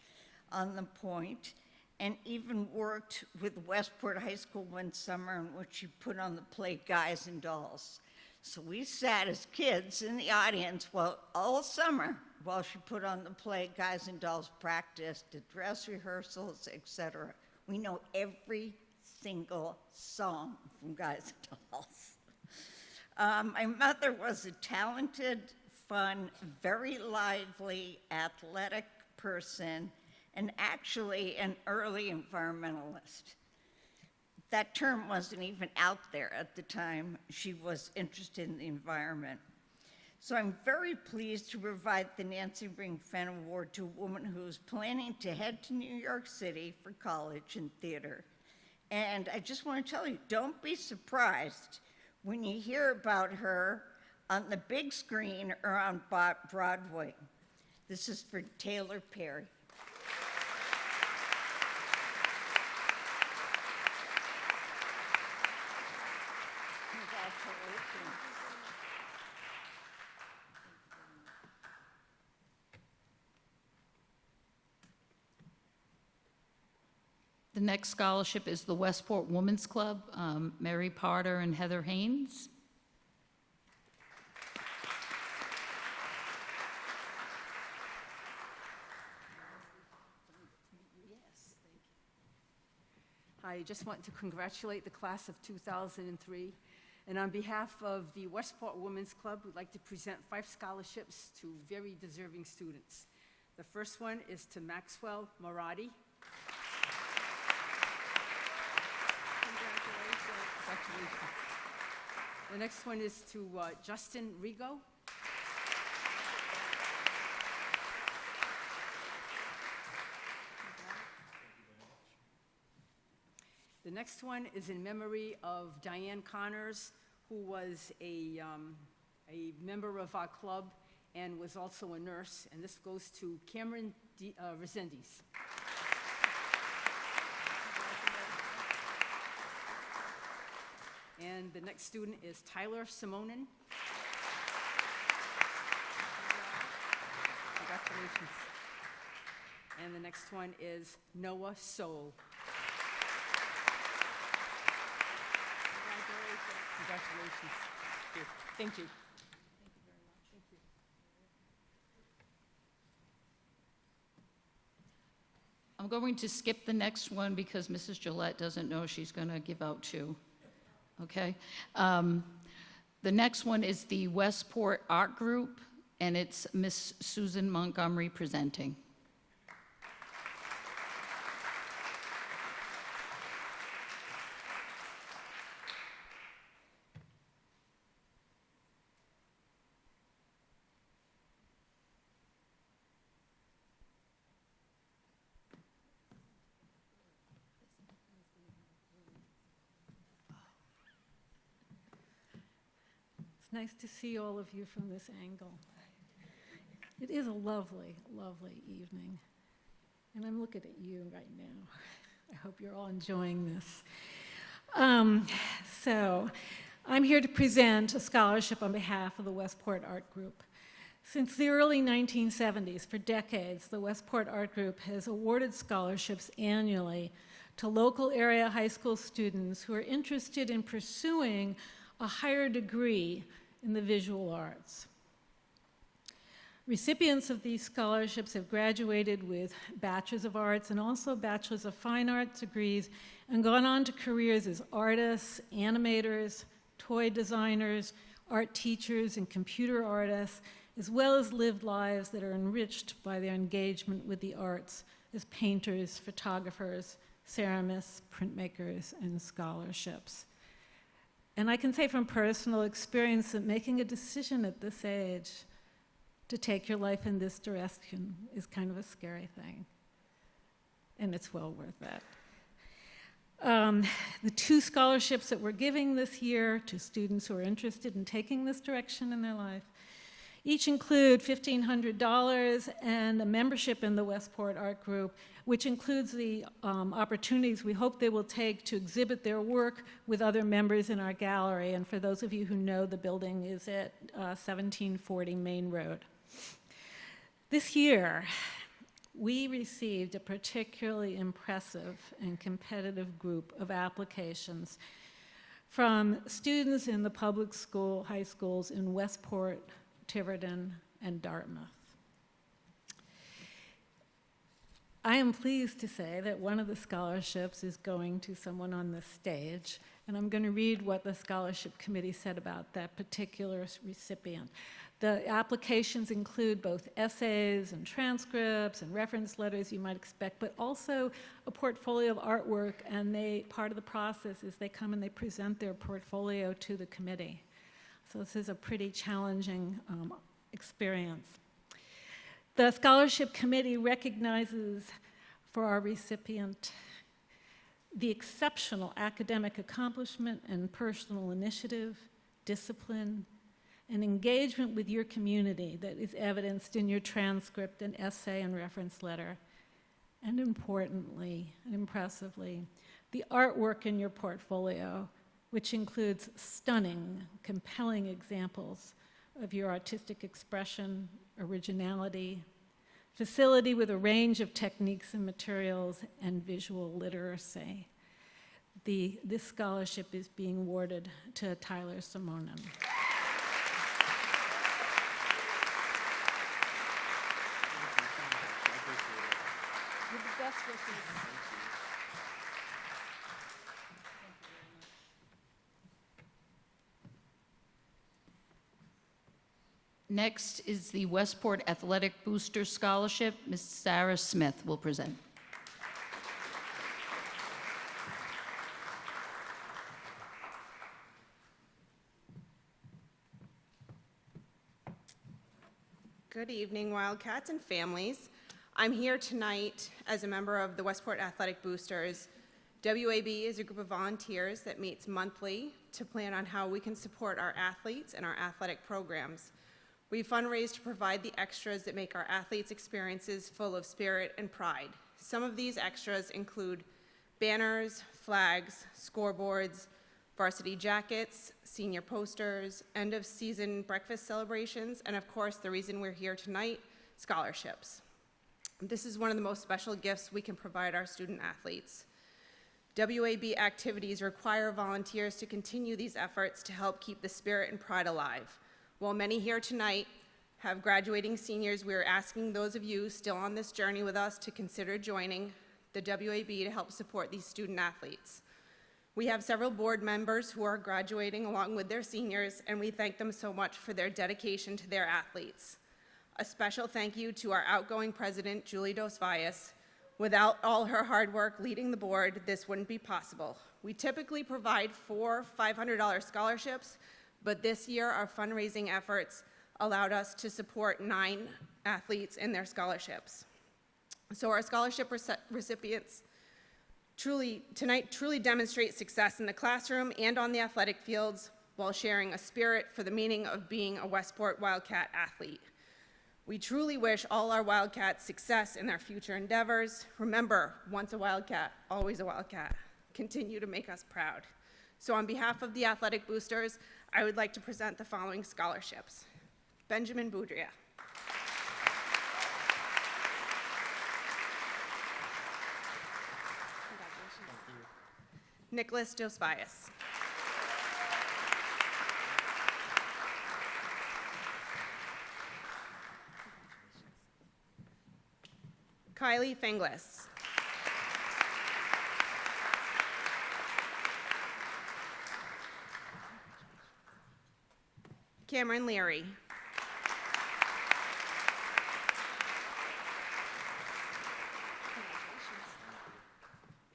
on the Point, and even worked with Westport High School one summer in which she put on the play Guys and Dolls. So we sat as kids in the audience all summer while she put on the play Guys and Dolls, practiced, did dress rehearsals, etc. We know every single song from Guys and Dolls. My mother was a talented, fun, very lively, athletic person, and actually an early environmentalist. That term wasn't even out there at the time she was interested in the environment. So I'm very pleased to provide the Nancy Ring Fenn Award to a woman who is planning to head to New York City for college in theater. And I just want to tell you, don't be surprised when you hear about her on the big screen or on Broadway. This is for Taylor Perry. Congratulations. The next scholarship is the Westport Women's Club, Mary Potter and Heather Haynes. I just want to congratulate the class of 2003. And on behalf of the Westport Women's Club, we'd like to present 5 scholarships to very deserving students. The first one is to Maxwell Maradi. Congratulations. The next one is to Justin Rigo. The next one is in memory of Diane Connors, who was a member of our club and was also a nurse, and this goes to Cameron Resendiz. And the next student is Tyler Simonin. Congratulations. And the next one is Noah Soul. Congratulations. Here. Thank you. I'm going to skip the next one because Mrs. Gillette doesn't know she's going to give out two. Okay? The next one is the Westport Art Group, and it's Miss Susan Montgomery presenting. It's nice to see all of you from this angle. It is a lovely, lovely evening. And I'm looking at you right now. I hope you're all enjoying this. So I'm here to present a scholarship on behalf of the Westport Art Group. Since the early 1970s, for decades, the Westport Art Group has awarded scholarships annually to local area high school students who are interested in pursuing a higher degree in the visual arts. Recipients of these scholarships have graduated with Bachelors of Arts and also Bachelors of Fine Arts degrees and gone on to careers as artists, animators, toy designers, art teachers, and computer artists, as well as lived lives that are enriched by their engagement with the arts as painters, photographers, ceramists, printmakers, and scholarships. And I can say from personal experience that making a decision at this age to take your life in this direction is kind of a scary thing. And it's well worth it. The two scholarships that we're giving this year to students who are interested in taking this direction in their life each include $1,500 and a membership in the Westport Art Group, which includes the opportunities we hope they will take to exhibit their work with other members in our gallery. And for those of you who know, the building is at 1740 Main Road. This year, we received a particularly impressive and competitive group of applications from students in the public school, high schools in Westport, Tiverton, and Dartmouth. I am pleased to say that one of the scholarships is going to someone on this stage, and I'm going to read what the scholarship committee said about that particular recipient. The applications include both essays and transcripts and reference letters you might expect, but also a portfolio of artwork, and part of the process is they come and they present their portfolio to the committee. So this is a pretty challenging experience. The scholarship committee recognizes for our recipient the exceptional academic accomplishment and personal initiative, discipline, and engagement with your community that is evidenced in your transcript and essay and reference letter. And importantly and impressively, the artwork in your portfolio, which includes stunning, compelling examples of your artistic expression, originality, facility with a range of techniques and materials, and visual literacy. This scholarship is being awarded to Tyler Simonin. With the best wishes. Next is the Westport Athletic Booster Scholarship. Ms. Sarah Smith will present. Good evening, Wildcats and families. I'm here tonight as a member of the Westport Athletic Boosters. WAB is a group of volunteers that meets monthly to plan on how we can support our athletes and our athletic programs. We fundraise to provide the extras that make our athletes' experiences full of spirit and pride. Some of these extras include banners, flags, scoreboards, varsity jackets, senior posters, end-of-season breakfast celebrations, and of course, the reason we're here tonight, scholarships. This is one of the most special gifts we can provide our student athletes. WAB activities require volunteers to continue these efforts to help keep the spirit and pride alive. While many here tonight have graduating seniors, we are asking those of you still on this journey with us to consider joining the WAB to help support these student athletes. We have several board members who are graduating along with their seniors, and we thank them so much for their dedication to their athletes. A special thank you to our outgoing president, Julie Dos Valles. Without all her hard work leading the board, this wouldn't be possible. We typically provide 4 $500 scholarships, but this year our fundraising efforts allowed us to support 9 athletes in their scholarships. So our scholarship recipients tonight truly demonstrate success in the classroom and on the athletic fields while sharing a spirit for the meaning of being a Westport Wildcat athlete. We truly wish all our Wildcats success in their future endeavors. Remember, once a Wildcat, always a Wildcat. Continue to make us proud. So on behalf of the athletic boosters, I would like to present the following scholarships. Benjamin Boudria. Nicholas Dos Valles. Kylie Finglas. Cameron Leary.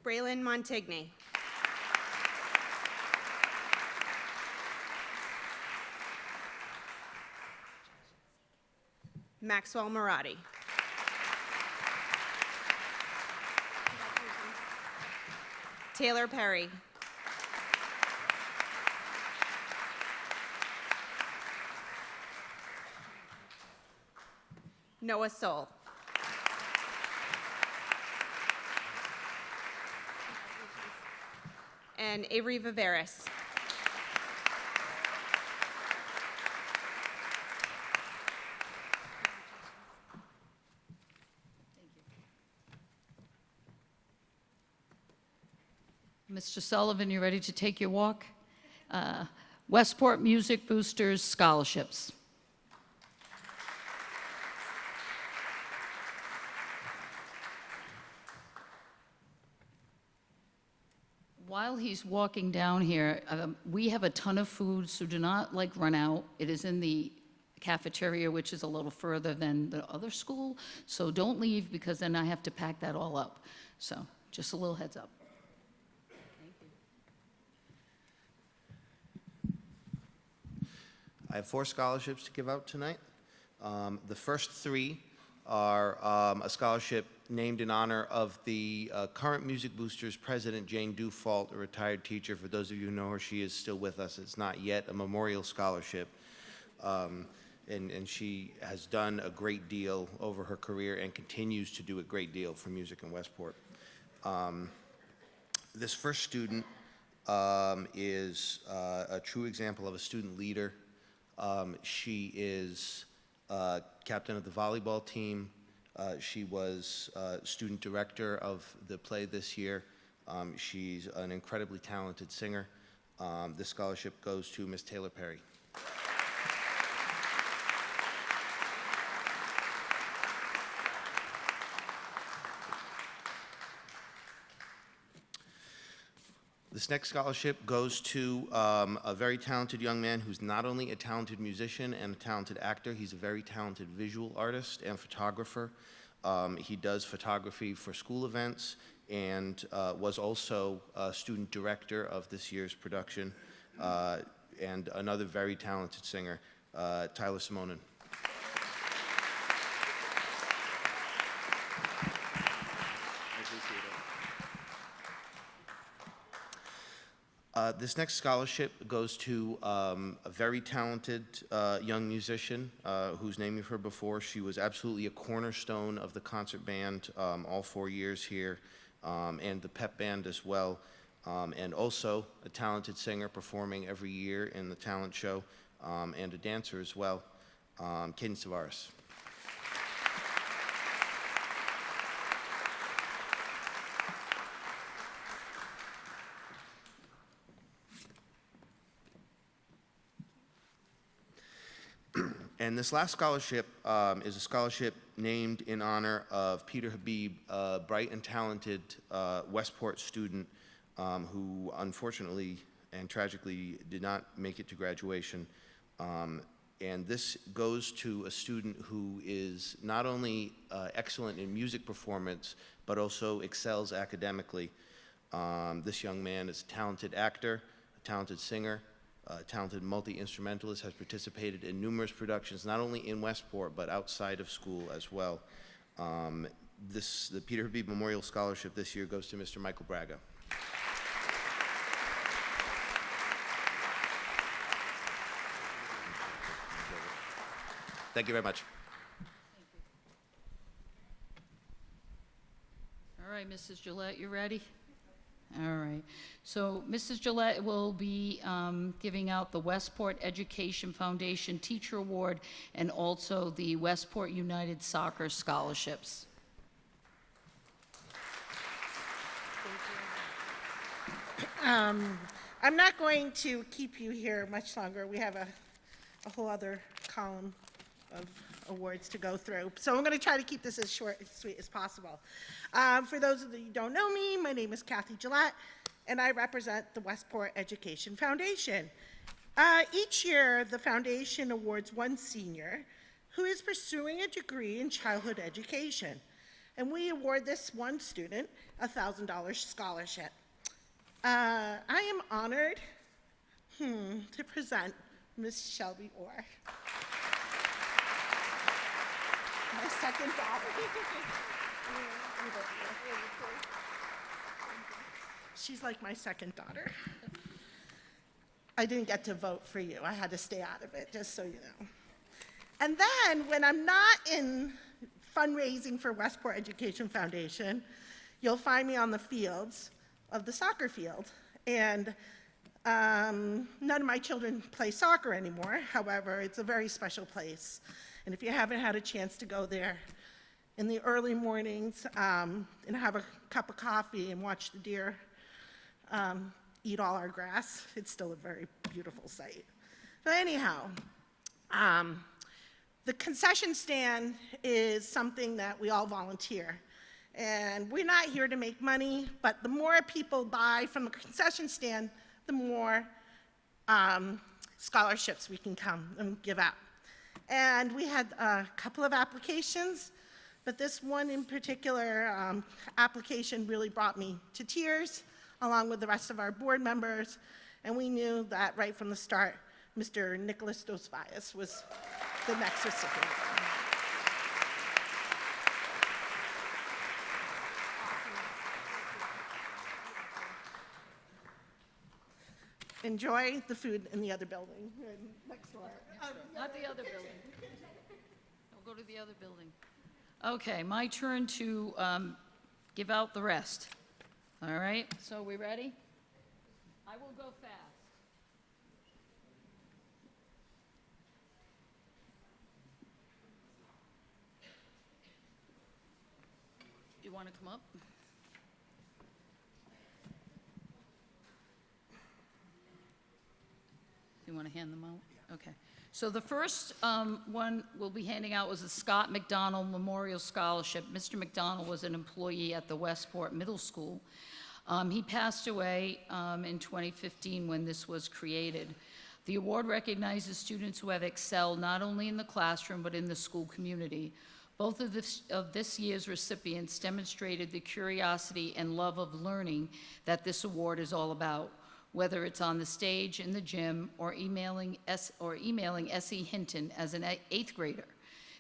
Braylon Montigny. Maxwell Marati. Taylor Perry. Noah Soul. And Avery Viveris. Mr. Sullivan, you ready to take your walk? Westport Music Boosters Scholarships. While he's walking down here, we have a ton of food, so do not run out. It is in the cafeteria, which is a little further than the other school, so don't leave because then I have to pack that all up. So just a little heads up. I have 4 scholarships to give out tonight. The first 3 are a scholarship named in honor of the current Music Boosters president, Jane Dufault, a retired teacher. For those of you who know her, she is still with us. It's not yet a memorial scholarship. And she has done a great deal over her career and continues to do a great deal for music in Westport. This first student is a true example of a student leader. She is captain of the volleyball team. She was student director of the play this year. She's an incredibly talented singer. This scholarship goes to Miss Taylor Perry. This next scholarship goes to a very talented young man who's not only a talented musician and a talented actor, he's a very talented visual artist and photographer. He does photography for school events and was also a student director of this year's production, and another very talented singer, Tyler Simonin. This next scholarship goes to a very talented young musician whose name you've heard before. She was absolutely a cornerstone of the concert band all 4 years here, and the pep band as well. and also a talented singer performing every year in the talent show, and a dancer as well, Cadence Tavares. And this last scholarship is a scholarship named in honor of Peter Habib, a bright and talented Westport student who unfortunately and tragically did not make it to graduation. And this goes to a student who is not only excellent in music performance, but also excels academically. This young man is a talented actor, a talented singer, a talented multi-instrumentalist, has participated in numerous productions, not only in Westport, but outside of school as well. The Peter Habib Memorial Scholarship this year goes to Mr. Michael Braga. Thank you very much. All right, Mrs. Gillette, you ready? All right. So Mrs. Gillette will be giving out the Westport Education Foundation Teacher Award and also the Westport United Soccer Scholarships. I'm not going to keep you here much longer. We have a whole other column of awards to go through. So I'm going to try to keep this as short and sweet as possible. For those of you who don't know me, my name is Kathy Gillette, and I represent the Westport Education Foundation. Each year, the foundation awards one senior who is pursuing a degree in childhood education, and we award this one student a $1,000 scholarship. I am honored to present Miss Shelby Orr. My second daughter. She's like my second daughter. I didn't get to vote for you. I had to stay out of it, just so you know. And then when I'm not in fundraising for Westport Education Foundation, you'll find me on the fields of the soccer field. And none of my children play soccer anymore. However, it's a very special place. And if you haven't had a chance to go there in the early mornings and have a cup of coffee and watch the deer eat all our grass, it's still a very beautiful sight. But anyhow, the concession stand is something that we all volunteer. And we're not here to make money, but the more people buy from the concession stand, the more scholarships we can come and give out. And we had a couple of applications, but this one in particular application really brought me to tears, along with the rest of our board members, and we knew that right from the start, Mr. Nicholas Dos Valles was the next recipient. Enjoy the food in the other building, next door. Not the other building. We'll go to the other building. Okay, my turn to give out the rest. All right, so we ready? I will go fast. You want to come up? You want to hand them out? Okay. So the first one we'll be handing out was the Scott McDonald Memorial Scholarship. Mr. McDonald was an employee at the Westport Middle School. He passed away in 2015 when this was created. The award recognizes students who have excelled not only in the classroom but in the school community. Both of this year's recipients demonstrated the curiosity and love of learning that this award is all about, whether it's on the stage, in the gym, or emailing S.E. Hinton as an 8th grader.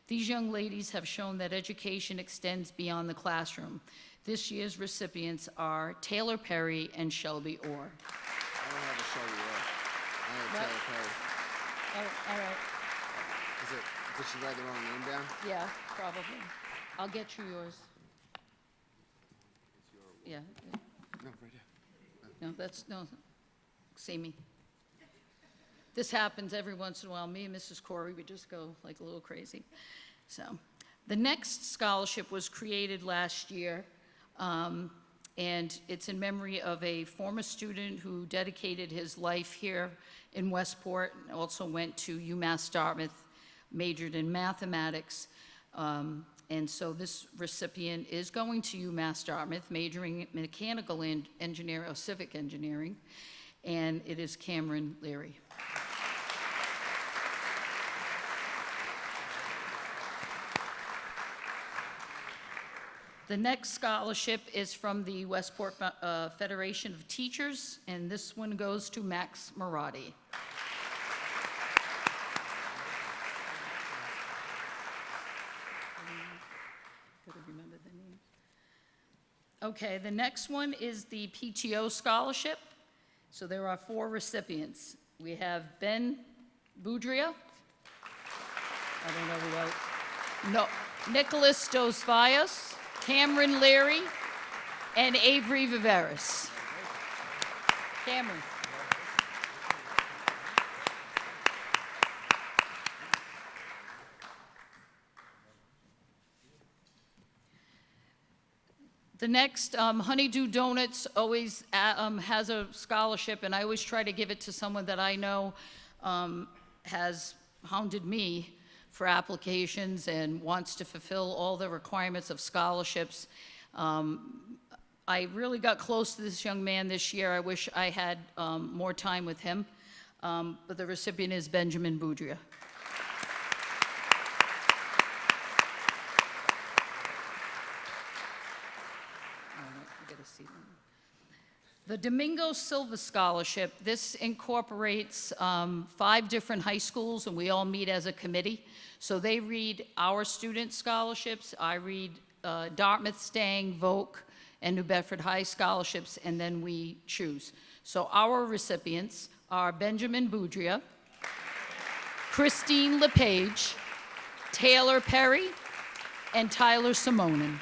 These young ladies have shown that education extends beyond the classroom. This year's recipients are Taylor Perry and Shelby Orr. I don't have a Shelby Orr. I have Taylor Perry. Oh, all right. Did she write the wrong name down? Yeah, probably. I'll get you yours. Yeah. No, right here. No, no, see me. This happens every once in a while. Me and Mrs. Corey, we just go like a little crazy. So, the next scholarship was created last year, and it's in memory of a former student who dedicated his life here in Westport, and also went to UMass Dartmouth, majored in mathematics. And so this recipient is going to UMass Dartmouth, majoring in mechanical engineering or civic engineering, and it is Cameron Leary. The next scholarship is from the Westport Federation of Teachers, and this one goes to Max Marotti. Gotta remember the names. Okay, the next one is the PTO scholarship. So there are 4 recipients. We have Ben Boudria. I don't know who else. No, Nicholas Dos Valles, Cameron Leary, and Avery Viveris. Cameron. The next, Honeydew Donuts always has a scholarship, and I always try to give it to someone that I know has hounded me for applications and wants to fulfill all the requirements of scholarships. I really got close to this young man this year. I wish I had more time with him, but the recipient is Benjamin Boudria. The Domingo Silva Scholarship, this incorporates 5 different high schools, and we all meet as a committee. So they read our student scholarships, I read Dartmouth, Stang, Voc, and New Bedford High scholarships, and then we choose. So our recipients are Benjamin Boudria, Christine LePage, Taylor Perry, and Tyler Simonin.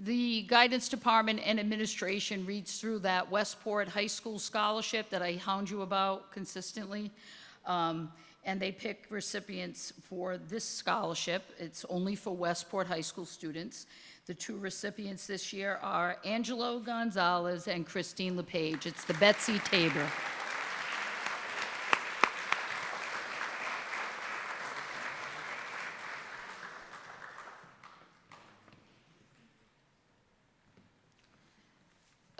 The guidance department and administration reads through that Westport High School scholarship that I hound you about consistently, and they pick recipients for this scholarship. It's only for Westport High School students. The 2 recipients this year are Angelo Gonzalez and Christine LePage. It's the Betsy Tabor.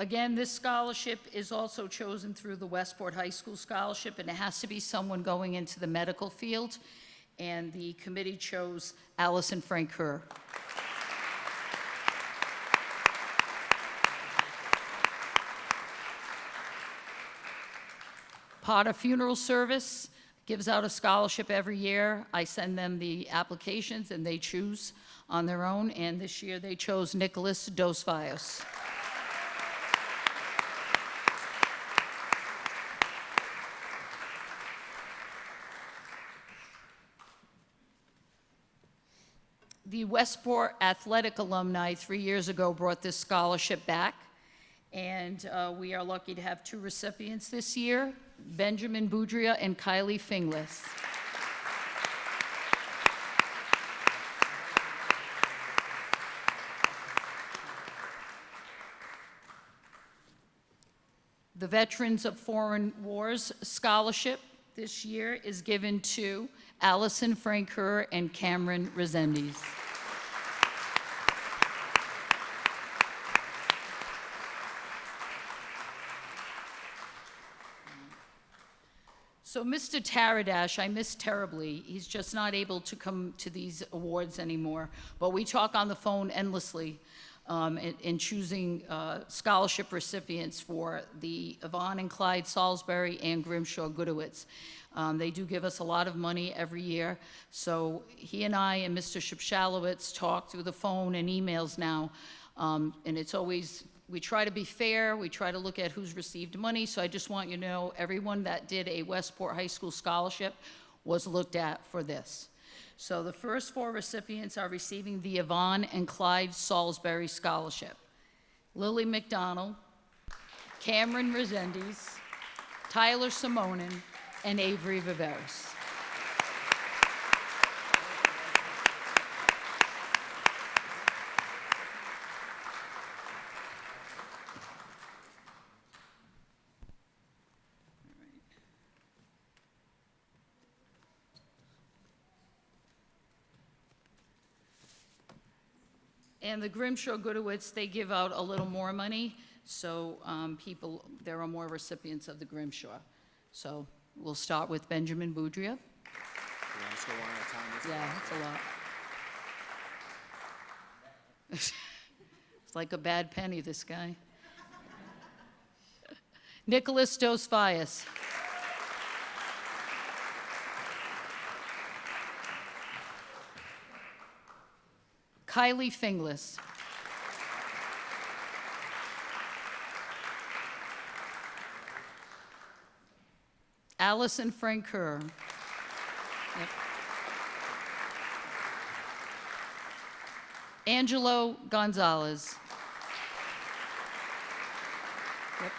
Again, this scholarship is also chosen through the Westport High School Scholarship, and it has to be someone going into the medical field, and the committee chose Allison Francoeur. Potter Funeral Service gives out a scholarship every year. I send them the applications, and they choose on their own, and this year they chose Nicholas Dos Valles. The Westport Athletic alumni 3 years ago brought this scholarship back, and we are lucky to have 2 recipients this year, Benjamin Boudria and Kylie Finglas. The Veterans of Foreign Wars Scholarship this year is given to Allison Francoeur and Cameron Resendiz. So Mr. Taradash, I miss terribly. He's just not able to come to these awards anymore. But we talk on the phone endlessly in choosing scholarship recipients for the Yvonne and Clyde Salisbury and Grimshaw Goodowitz. They do give us a lot of money every year. So he and I and Mr. Shipshalowitz talk through the phone and emails now. And it's always we try to be fair, we try to look at who's received money, so I just want you to know, everyone that did a Westport High School scholarship was looked at for this. So the first 4 recipients are receiving the Yvonne and Clyde Salisbury Scholarship. Lily McDonald, Cameron Resendiz, Tyler Simonin, and Avery Viveris. And the Grimshaw Goodowitz, they give out a little more money, so there are more recipients of the Grimshaw. So we'll start with Benjamin Boudria. You want us to go one at a time? Yeah, that's a lot. It's like a bad penny, this guy. Nicholas Dos Valles. Kylie Finglas. Allison Francoeur. Yep. Angelo Gonzalez. Yep.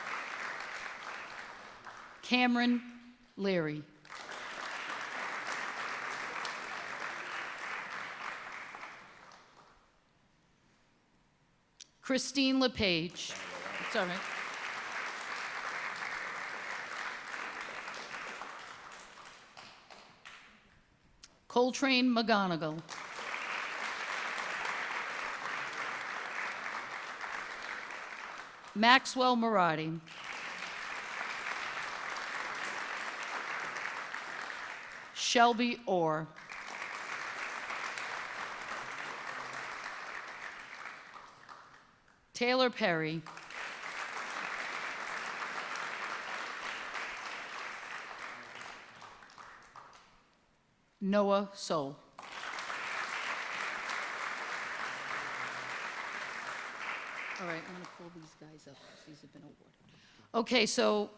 Cameron Leary. Christine LePage. It's all right. Coltrane McGonigal. Maxwell Marati. Shelby Orr. Taylor Perry. Noah Soul. All right, I'm going to pull these guys up. These have been awarded. Okay, so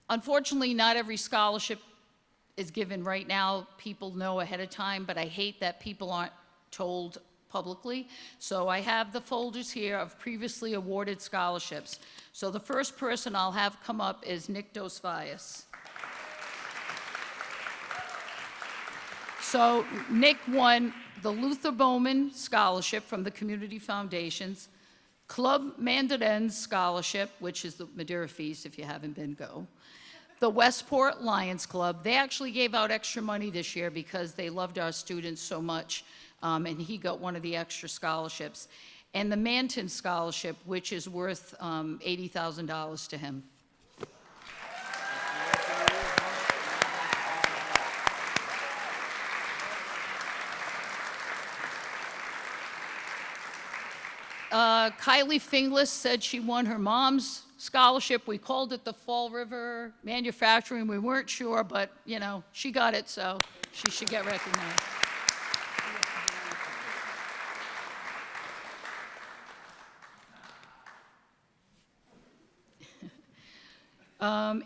unfortunately, not every scholarship is given right now. People know ahead of time, but I hate that people aren't told publicly. So I have the folders here of previously awarded scholarships. So the first person I'll have come up is Nick Dos Valles. So Nick won the Luther Bowman Scholarship from the Community Foundations, Club Mandarin's Scholarship, which is the Madeira Feast, if you haven't been, go. The Westport Lions Club, they actually gave out extra money this year because they loved our students so much, and he got one of the extra scholarships. And the Manton Scholarship, which is worth $80,000 to him. Kylie Finglas said she won her mom's scholarship. We called it the Fall River Manufacturing. We weren't sure, but, you know, she got it, so she should get recognized.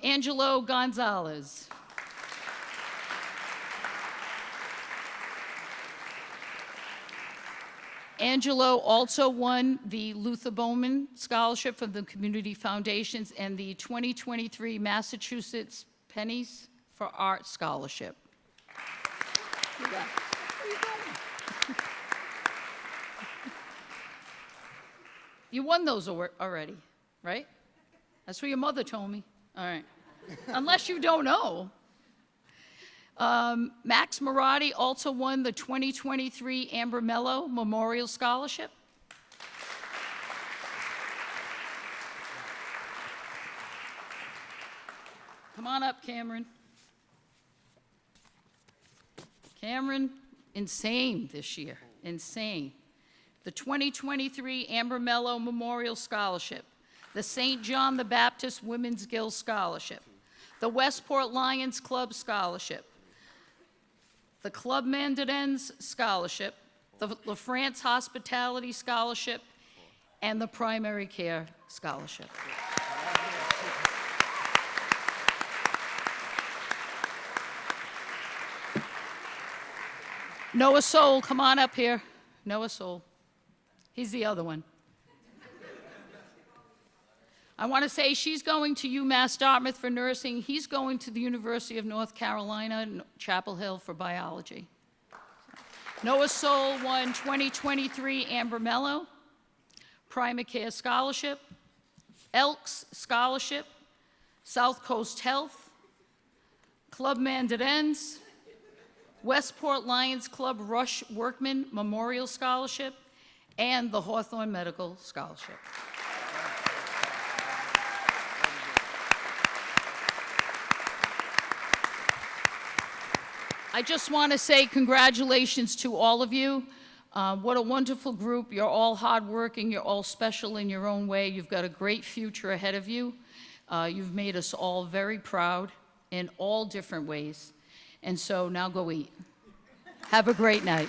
Angelo Gonzalez. Angelo also won the Luther Bowman Scholarship from the Community Foundations and the 2023 Massachusetts Pennies for Art Scholarship. You won those already, right? That's what your mother told me. All right. Unless you don't know. Max Marati also won the 2023 Amber Mello Memorial Scholarship. Come on up, Cameron. Cameron, insane this year, insane. The 2023 Amber Mello Memorial Scholarship, the St. John the Baptist Women's Guild Scholarship, the Westport Lions Club Scholarship, the Club Mandarin's Scholarship, the LaFrance Hospitality Scholarship, and the Primary Care Scholarship. Noah Soul, come on up here. Noah Soul. He's the other one. I want to say she's going to UMass Dartmouth for nursing. He's going to the University of North Carolina in Chapel Hill for biology. Noah Soul won 2023 Amber Mello, Primary Care Scholarship, Elks Scholarship, South Coast Health, Club Mandarins, Westport Lions Club Rush Workman Memorial Scholarship, and the Hawthorne Medical Scholarship. I just want to say congratulations to all of you. What a wonderful group. You're all hardworking. You're all special in your own way. You've got a great future ahead of you. You've made us all very proud in all different ways. And so now go eat. Have a great night.